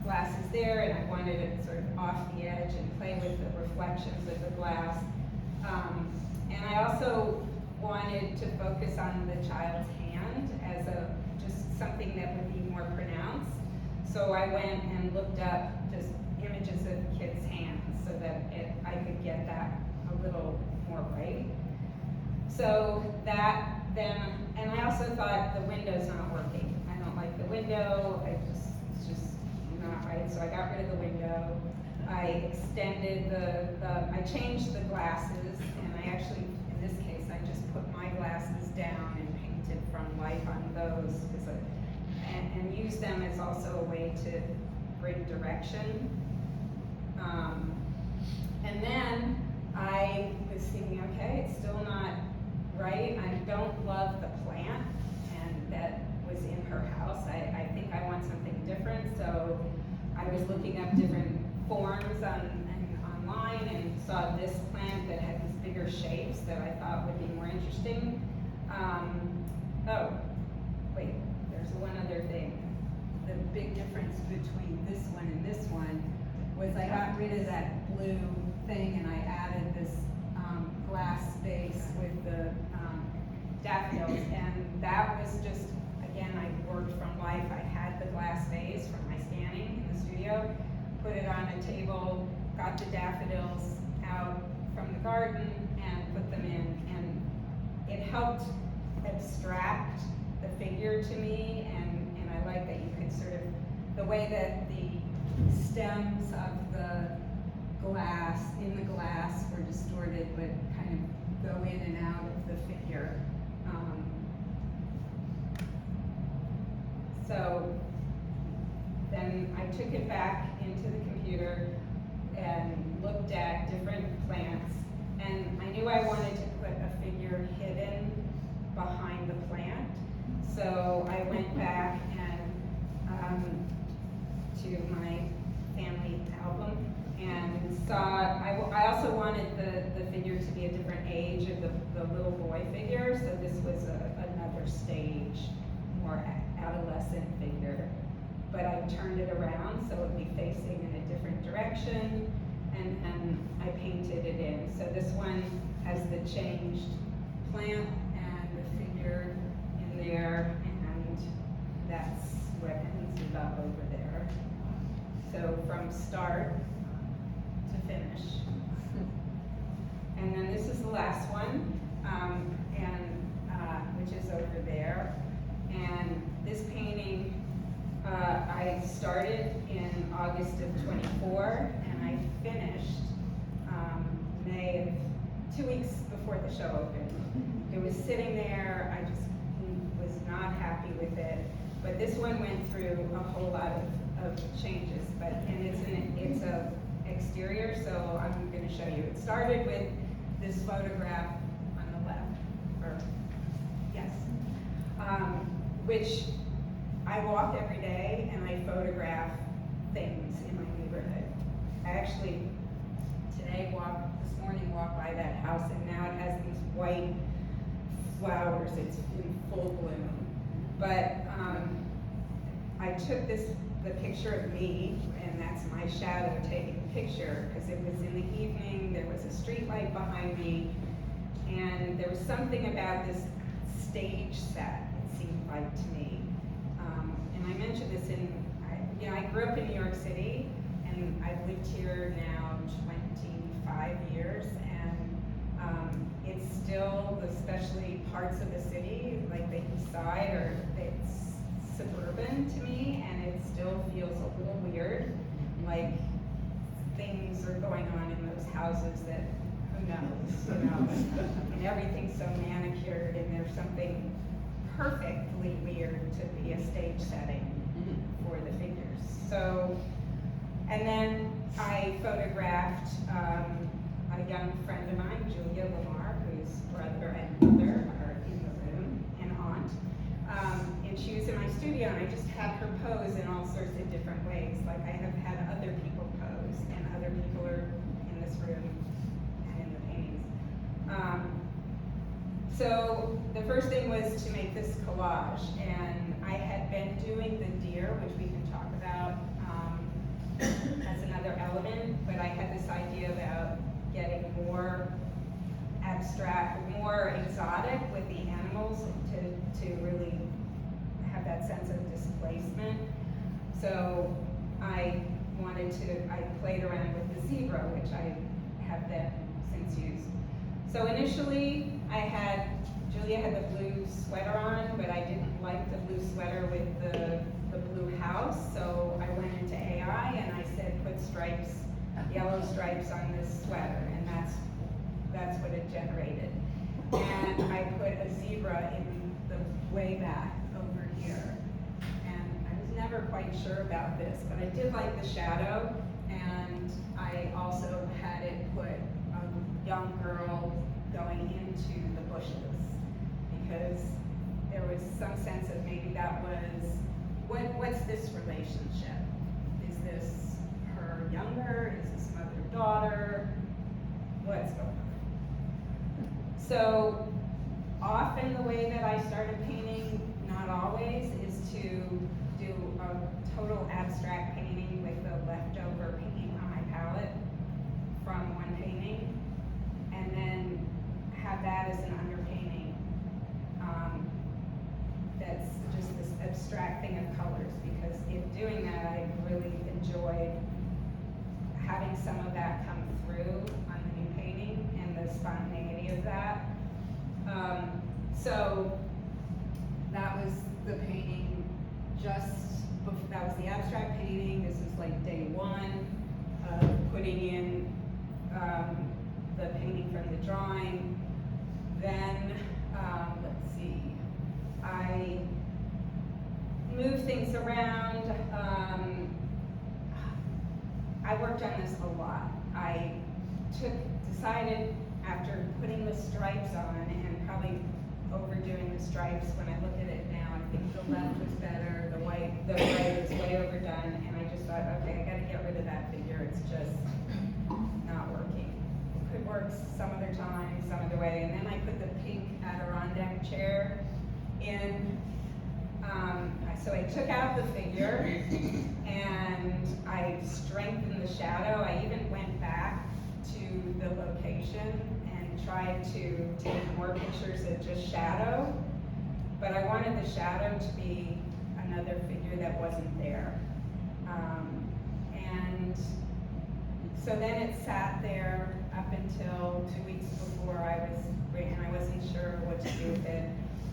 glasses there, and I wanted it sort of off the edge and play with the reflections of the glass. And I also wanted to focus on the child's hand as just something that would be more pronounced. So I went and looked up just images of kids' hands so that I could get that a little more right. So that then, and I also thought the window's not working. I don't like the window, it's just not right, so I got rid of the window. I extended I changed the glasses, and I actually, in this case, I just put my glasses down and painted from life on those, and used them as also a way to bring direction. And then I was thinking, okay, it's still not right. I don't love the plant, and that was in her house. I think I want something different, so I was looking up different forms online and saw this plant that had these bigger shapes that I thought would be more interesting. Oh, wait, there's one other thing. The big difference between this one and this one was I got rid of that blue thing and I added this glass base with the daffodils, and that was just, again, I worked from life. I had the glass vase from my scanning in the studio, put it on a table, got the daffodils out from the garden and put them in, and it helped abstract the figure to me, and I like that you could sort of, the way that the stems of the glass, in the glass, were distorted but kind of go in and out of the figure. So then I took it back into the computer and looked at different plants, and I knew I wanted to put a figure hidden behind the plant. So I went back and to my family album and saw, I also wanted the figure to be a different age of the little boy figure, so this was another stage, more adolescent figure. But I turned it around so it would be facing in a different direction, and I painted it in. So this one has the changed plant and the figure in there, and that's what ends it up over there. So from start to finish. And then this is the last one, which is over there. And this painting, I started in August of 24, and I finished May of 2 weeks before the show opened. It was sitting there, I just was not happy with it. But this one went through a whole lot of changes, and it's a exterior, so I'm going to show you. It started with this photograph on the left, or yes, which I walk every day and I photograph things in my neighborhood. I actually this morning walked by that house, and now it has these white flowers. It's in full bloom. But I took the picture of me, and that's my shadow taking the picture, because it was in the evening, there was a street light behind me, and there was something about this stage set, it seemed like to me. And I mentioned this I grew up in New York City, and I've lived here now 25 years, and it's still, especially parts of the city, like the east side, it's suburban to me, and it still feels a little weird, like things are going on in those houses that, who knows, and everything's so manicured, and there's something perfectly weird to be a stage setting for the figures. So, and then I photographed a young friend of mine, Julia Lamar, whose brother and mother are in the room, and aunt. And she was in my studio, and I just had her pose in all sorts of different ways. Like I have had other people pose, and other people are in this room and in the paintings. So the first thing was to make this collage, and I had been doing the deer, which we can talk about as another element, but I had this idea about getting more abstract, more exotic with the animals to really have that sense of displacement. So I played around with the zebra, which I have then since used. So initially, Julia had the blue sweater on, but I didn't like the blue sweater with the blue house, so I went into AI and I said, put stripes, yellow stripes on this sweater, and that's what it generated. And I put a zebra in the way back over here. And I was never quite sure about this, but I did like the shadow, and I also had it put a young girl going into the bushes, because there was some sense of maybe that was, what's this relationship? Is this her younger? Is this mother-daughter? What's going on? So often the way that I started painting, not always, is to do a total abstract painting with the leftover paint on my palette from one painting, and then have that as an underpainting. That's just this abstracting of colors, because in doing that, I really enjoyed having some of that come through on the new painting and the spontaneity of that. So that was the painting that was the abstract painting. This is like day one of putting in the painting from the drawing. Then, let's see, I moved things around. I worked on this a lot. I decided after putting the stripes on, and probably overdoing the stripes, when I look at it now, I think the left was better, the right is way overdone, and I just thought, okay, I gotta get rid of that figure, it's just not working. It could work some other time, some other way, and then I put the pink Adirondack chair in. So I took out the figure, and I strengthened the shadow. I even went back to the location and tried to take more pictures of just shadow, but I wanted the shadow to be another figure that wasn't there. And so then it sat there up until 2 weeks before and I wasn't sure what to do with it.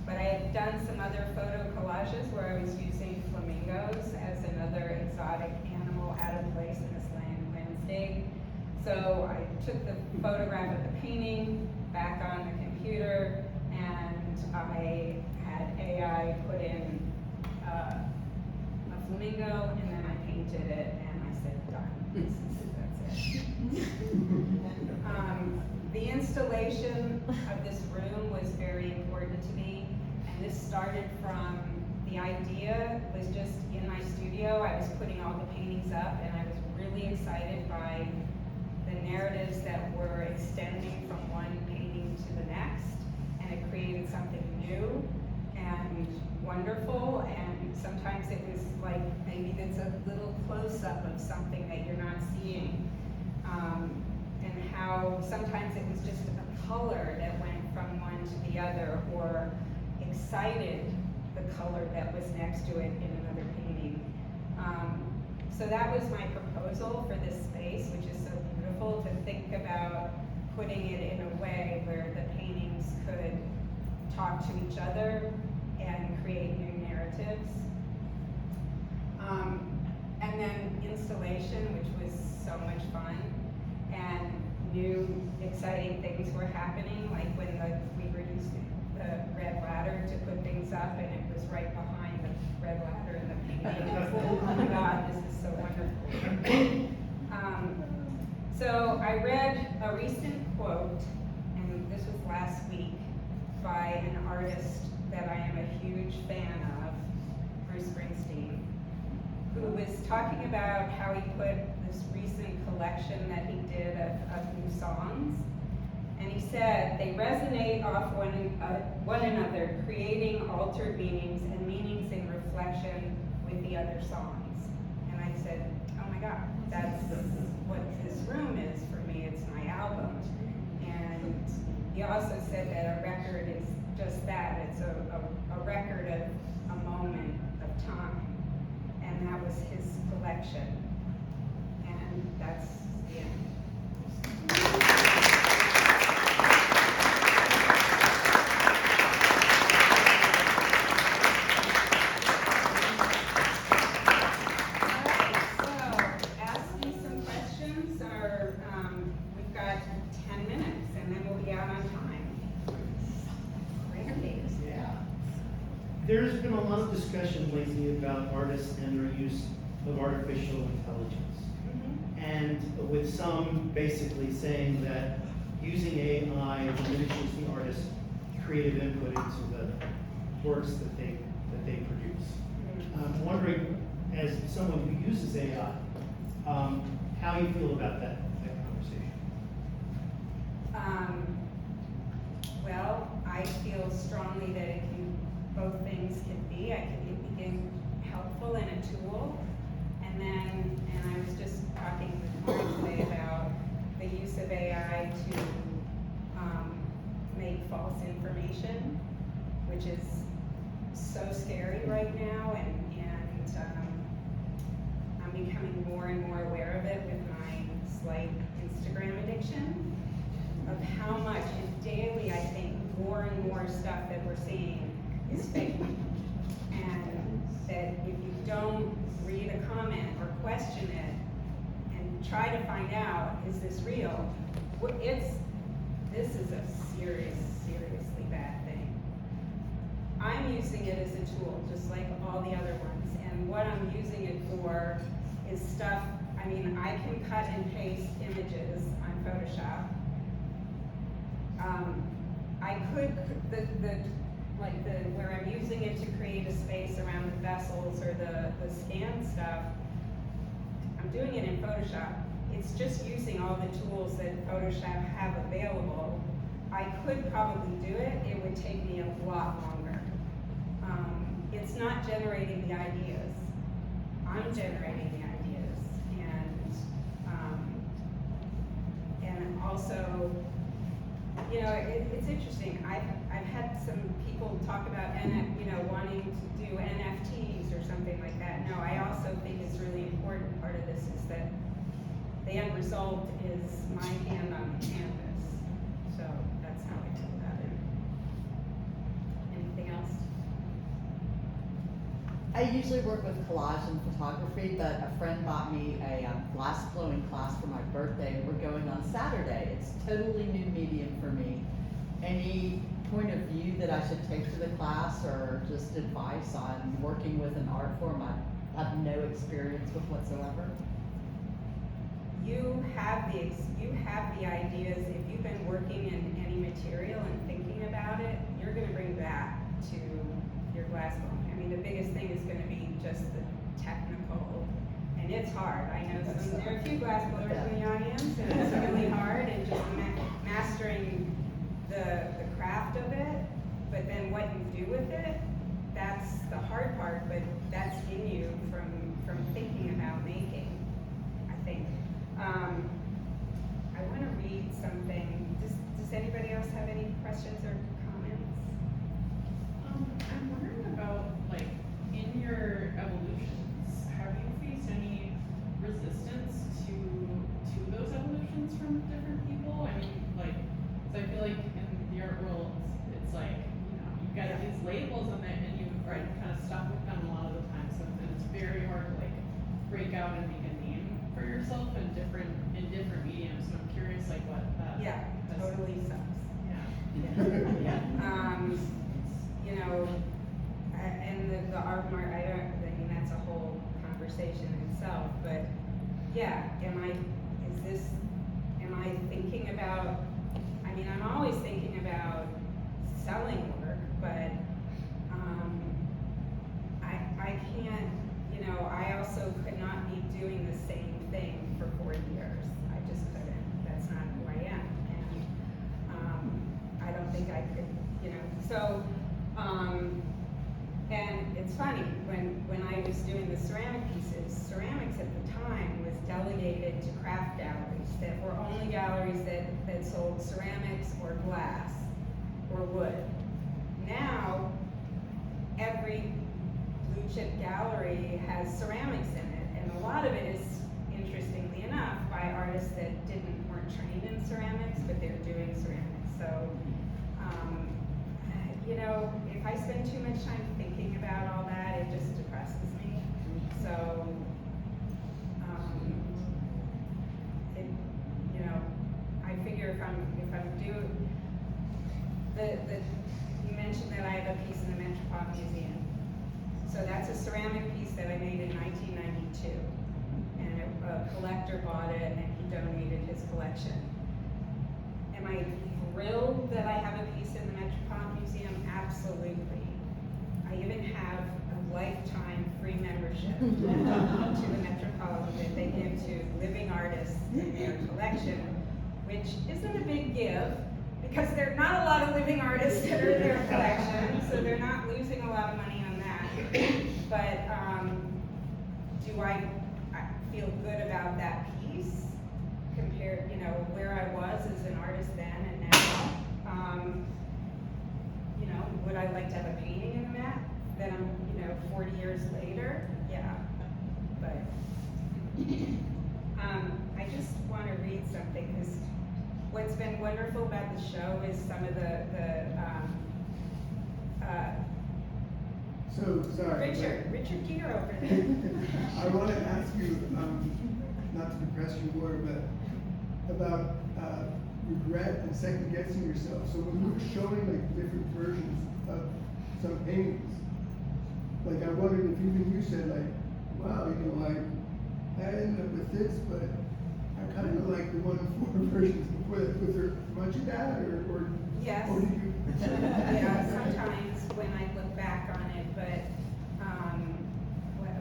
But I had done some other photo collages where I was using flamingos as another exotic animal out of place in this landscape. So I took the photograph of the painting back on the computer, and I had AI put in a flamingo, and then I painted it, and I said, done. That's it. The installation of this room was very important to me, and this started from the idea was just in my studio. I was putting all the paintings up, and I was really excited by the the narratives that were extending from one painting to the next, and it created something new and wonderful, and sometimes it was like, maybe it's a little close-up of something that you're not seeing, and how sometimes it was just a color that went from one to the other, or excited the color that was next to it in another painting. So that was my proposal for this space, which is so beautiful, to think about putting it in a way where the paintings could talk to each other and create new narratives. And then installation, which was so much fun, and new exciting things were happening, like when we were using the red ladder to put things up, and it was right behind the red ladder in the painting. Oh my God, this is so wonderful. So I read a recent quote, and this was last week, by an artist that I am a huge fan of, Bruce Springsteen, who was talking about how he put this recent collection that he did of new songs. And he said, they resonate off one another, creating altered meanings and meanings in reflection with the other songs. And I said, oh my God, that's what this room is for me. It's my album. And he also said that a record is just that. It's a record of a moment of time. And that was his collection. And that's the end. There's been a lot of discussion lately about artists and their use of artificial intelligence. And with some basically saying that using AI diminishes the artist's creative input into the works that they produce. I'm wondering, as someone who uses AI, how you feel about that conversation. Well, I feel strongly that both things can be. It can be helpful and a tool. And I was just talking with Mark today about the use of AI to make false information, which is so scary right now, and I'm becoming more and more aware of it with my slight Instagram addiction, of how much, and daily I think more and more stuff that we're seeing is fake. And that if you don't read a comment or question it and try to find out, is this real? This is a seriously bad thing. I'm using it as a tool, just like all the other ones. And what I'm using it for is stuff, I mean, I can cut and paste images on Photoshop. I could, where I'm using it to create a space around the vessels or the scan stuff, I'm doing it in Photoshop. It's just using all the tools that Photoshop have available. I could probably do it. It would take me a lot longer. It's not generating the ideas. I'm generating the ideas. And also, you know, it's interesting. I've had some people talk about wanting to do NFTs or something like that. No, I also think it's really important. Part of this is that the end result is my hand on the canvas. So that's how I feel about it. Anything else? I usually work with collage and photography, but a friend bought me a glass blowing class for my birthday. We're going on Saturday. It's totally new medium for me. Any point of view that I should take to the class, or just advice on working with an art form I have no experience with whatsoever? You have the ideas. If you've been working in any material and thinking about it, you're going to bring that to your glass blowing. I mean, the biggest thing is going to be just the technical, and it's hard. I know there are a few glass blowers in the audience, and it's really hard, and just mastering the craft of it. But then what you do with it, that's the hard part. But that's in you from thinking about making, I think. I want to read something. Does anybody else have any questions or comments? I'm wondering about, like, in your evolutions, have you faced any resistance to those evolutions from different people? I mean, like, 'cause I feel like in the art world, it's like, you know, you've got these labels on it, and you are kind of stuck with them a lot of the time. So and it's very hard to like break out and make a name for yourself in different mediums. So I'm curious, like, what that. Yeah, totally sucks. Yeah. You know, and the art market, I mean, that's a whole conversation in itself, but yeah, am I thinking about, I mean, I'm always thinking about selling work, but, I can't, you know, I also could not be doing the same thing for 4 years. I just couldn't. That's not who I am. And, I don't think I could, you know, so, and it's funny, when I was doing the ceramic pieces, ceramics at the time was delegated to craft galleries that were only galleries that sold ceramics or glass or wood. Now, every blue chip gallery has ceramics in it, and a lot of it is, interestingly enough, by artists that weren't trained in ceramics, but they're doing ceramics. So, you know, if I spend too much time thinking about all that, it just depresses me. So, you know, I figure if I'm doing you mentioned that I have a piece in the Metropolitan Museum. So that's a ceramic piece that I made in 1992, and a collector bought it and he donated his collection. Am I thrilled that I have a piece in the Metropolitan Museum? Absolutely. I even have a lifetime free membership to the Metropolitan that they give to living artists in their collection, which isn't a big give because there are not a lot of living artists that are in their collection, so they're not losing a lot of money on that. But do I feel good about that piece compared, you know, where I was as an artist then and now? You know, would I like to have a painting in the mat that I'm, you know, 40 years later? Yeah, but I just want to read something because what's been wonderful about the show is some of the So, sorry. Richard Gere over there. I want to ask you, not to depress you more, but about regret and second guessing yourself. So when you were showing like different versions of some paintings, like I wondered if even you said like, wow, you know, I ended up with this, but I kind of like the 4 versions before that. Was there much of that, or Yes. or did you? Yeah, sometimes when I look back on it, but,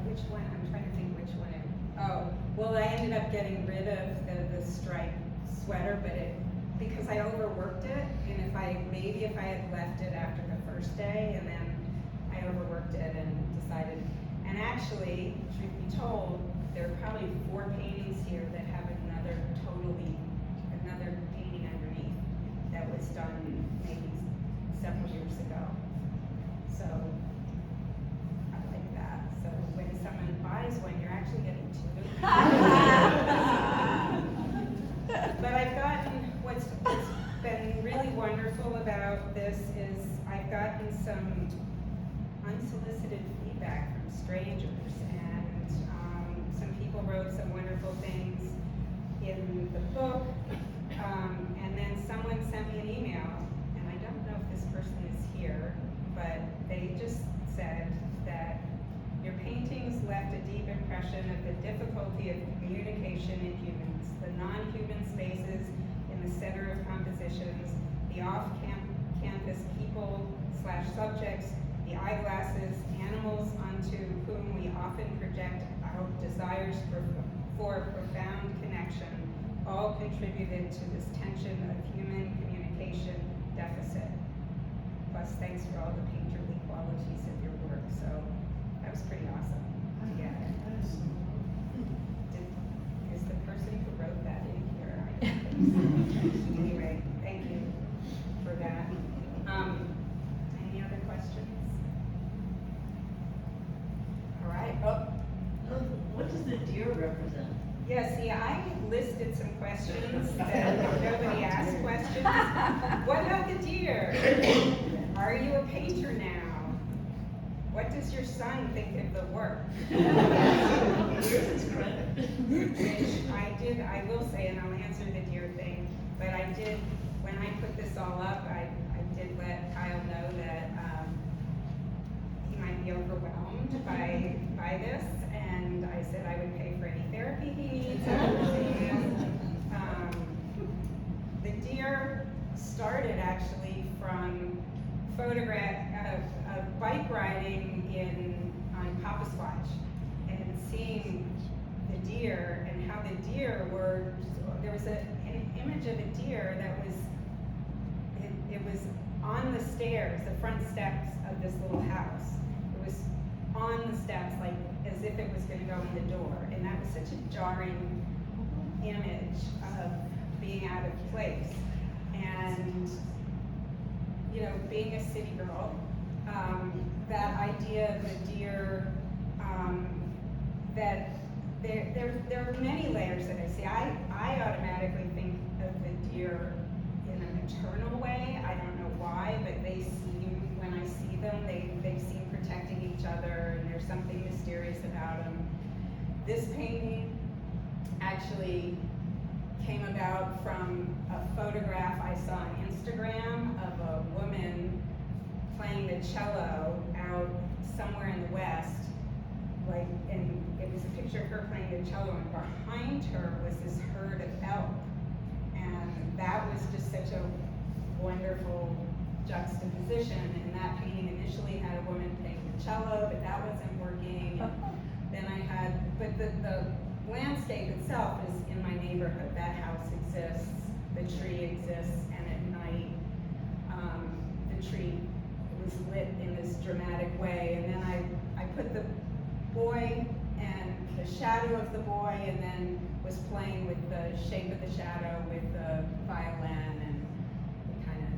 which one, I'm trying to think which one well, I ended up getting rid of the striped sweater, but because I overworked it, and if I had left it after the first day, and then I overworked it and decided, and actually, truth be told, there are probably 4 paintings here that have another painting underneath that was done maybe several years ago. So I like that. So when someone buys one, you're actually getting 2. But I've gotten, what's been really wonderful about this is I've gotten some unsolicited feedback from strangers, and some people wrote some wonderful things in the book, and then someone sent me an email, and I don't know if this person is here, but they just said that your paintings left a deep impression of the difficulty of communication in humans, the non-human spaces in the center of compositions, the off-campus people/subjects, the eyeglasses, animals onto whom we often project project out desires for profound connection all contributed to this tension of human communication deficit. Plus, thanks for all the painterly qualities of your work. So that was pretty awesome to get it. Is the person who wrote that in here? I don't think so. Anyway, thank you for that. Any other questions? All right. Oh, What does the deer represent? yeah, see, I listed some questions that nobody asked questions. What about the deer? Are you a painter now? What does your son think of the work? Where's his credit? Which I will say, and I'll answer the deer thing, but I did, when I put this all up, I did let Kyle know that he might be overwhelmed by this, and I said I would pay for any therapy he needs. The deer started actually from of bike riding on Papa's Watch and seeing the deer and how the deer were, there was an image of a deer that was, it was on the stairs, the front steps of this little house. It was on the steps, like as if it was gonna go in the door. And that was such a jarring image of being out of place. And, you know, being a city girl, that idea of the deer, that there are many layers that I see. I automatically think of the deer in a maternal way. I don't know why, but they seem, when I see them, they seem protecting each other, and there's something mysterious about them. This painting actually came about from a photograph I saw on Instagram of a woman playing the cello out somewhere in the West, like, and it was a picture of her playing the cello, and behind her was this herd of elk, and that was just such a wonderful juxtaposition. And that painting initially had a woman playing the cello, but that wasn't working. And then I had, but the landscape itself is in my neighborhood. That house exists, the tree exists, and at night, the tree was lit in this dramatic way. And then I put the boy and the shadow of the boy, and then was playing with the shape of the shadow with the violin, and we kind of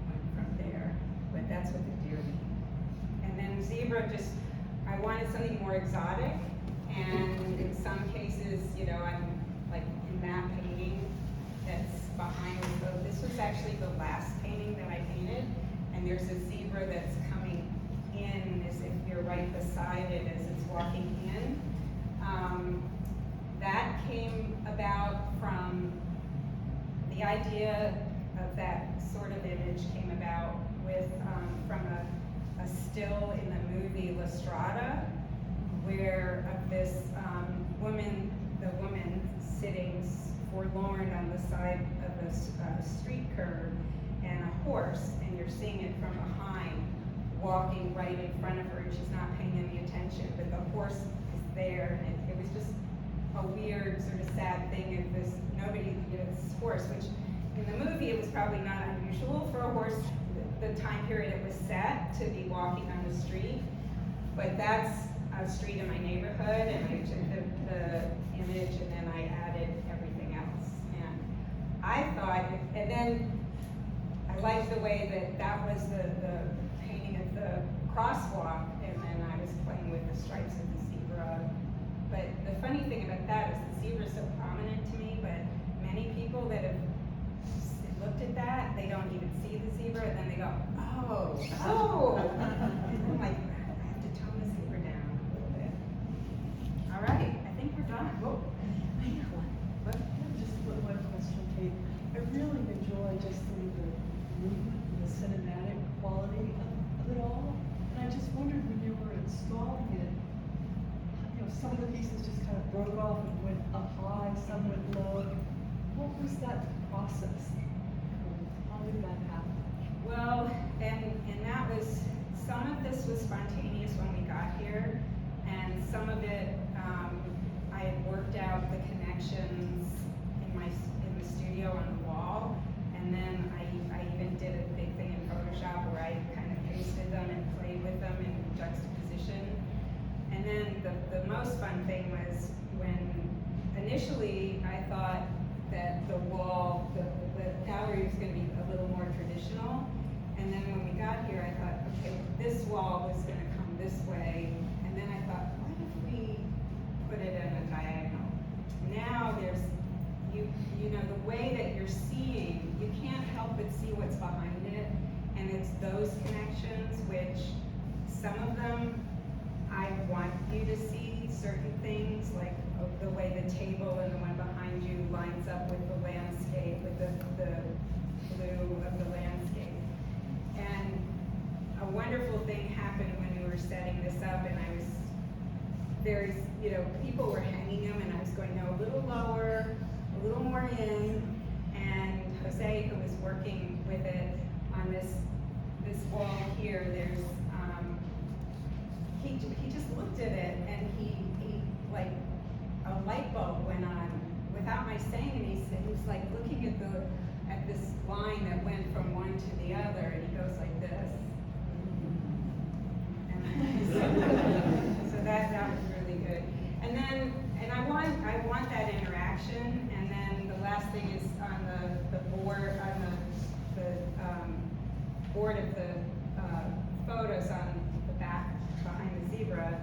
went from there. But that's what the deer mean. And then zebra, just, I wanted something more exotic. And in some cases, you know, I'm like in that painting that's behind me. So this was actually the last painting that I painted, and there's a zebra that's coming in as if you're right beside it as it's walking in. That came about from the idea of that sort of image came about with from a still in the movie La Strada, where of this the woman sitting forlorn on the side of a street curb, and a horse, and you're seeing it from behind, walking right in front of her, and she's not paying any attention, but the horse is there, and it was just a weird sort of sad thing of this, nobody, you know, this horse, which in the movie it was probably not unusual for a horse, the time period it was set, to be walking on the street, but that's a street in my neighborhood, and I took the image and then I added everything else. And I thought, and then I liked the way that was the painting of the crosswalk, and then I was playing with the stripes of the zebra. But the funny thing about that is the zebra is so prominent to me, but many people that have looked at that, they don't even see the zebra, and then they go, oh. And I'm like, all right, I think we're done. Whoa. Just one question, Kate. I really enjoy just the movement and the cinematic quality of it all. And I just wondered when you were installing it, you know, some of the pieces just kind of broke off and went up high, some went low. What was that process? How did that happen? Well, and that was, some of this was spontaneous when we got here, and some of it I had worked out the connections in the studio on the wall, and then I even did a big thing in Photoshop where I kind of pasted them and played with them in juxtaposition. And then the most fun thing was when initially I thought that the wall, the gallery was going to be a little more traditional. And then when we got here, I thought, okay, this wall was going to come this way. And then I thought, what if we put it in a diagonal? Now there's, you know, the way that you're seeing, you can't help but see what's behind it. And it's those connections, which some of them, I want you to see certain things, like the way the table and the one behind you lines up with the landscape, with the blue of the landscape. And a wonderful thing happened when we were setting this up, and I was very, you know, people were hanging them, and I was going, no, a little lower, a little more in, and Jose, who was working with it on this wall here, there's, he just looked at it, and he like, a light bulb went on without my saying anything. He was like looking at this line that went from one to the other, and he goes like this. And so that was really good. And I want that interaction. And then the last thing is on the board, on the board of the photos on the back behind the zebra.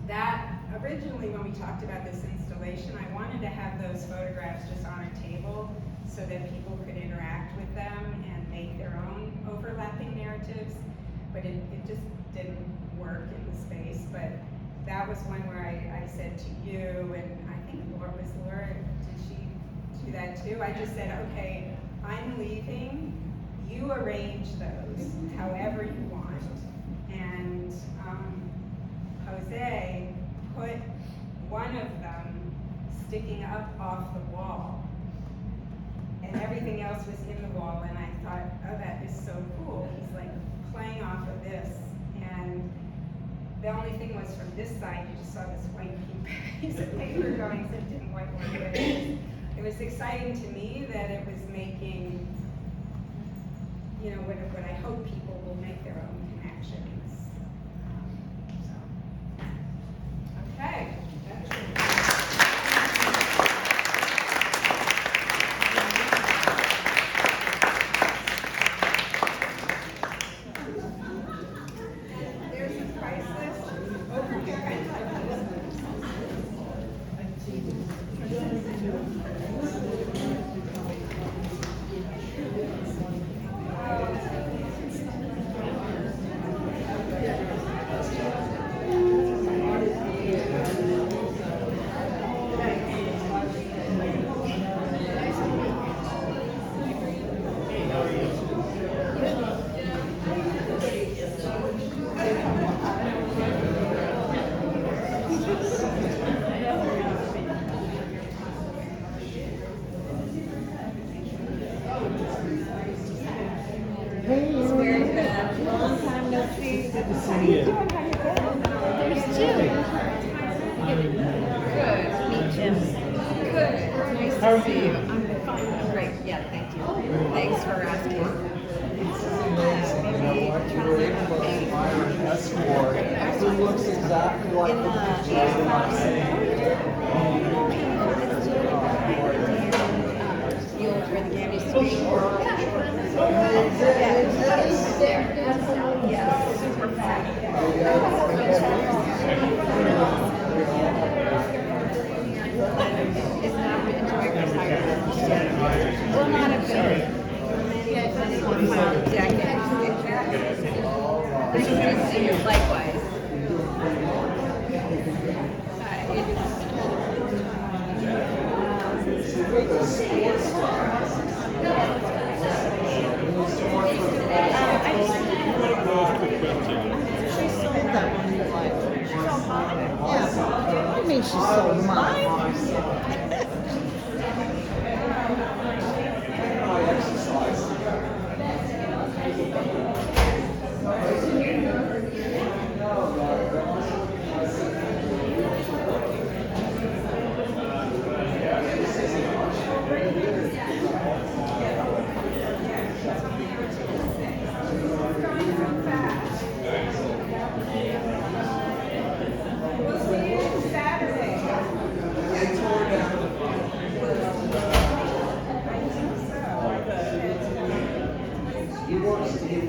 That originally, when we talked about this installation, I wanted to have those photographs just on a table so that people could interact with them and make their own overlapping narratives, but it just didn't work in the space. But that was one where I said to you, and I think Laura, did she do that too? I just said, okay, I'm leaving, you arrange those however you want. And Jose put one of them sticking up off the wall, and everything else was in the wall, and I thought, oh, that is so cool. He's like playing off of this, and the only thing was from this side, you just saw this white piece of paper going, so it didn't quite work. But it was exciting to me that it was making, you know, what I hope people will make their own connections. Okay. There's a price list over here.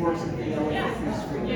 works at the free screen.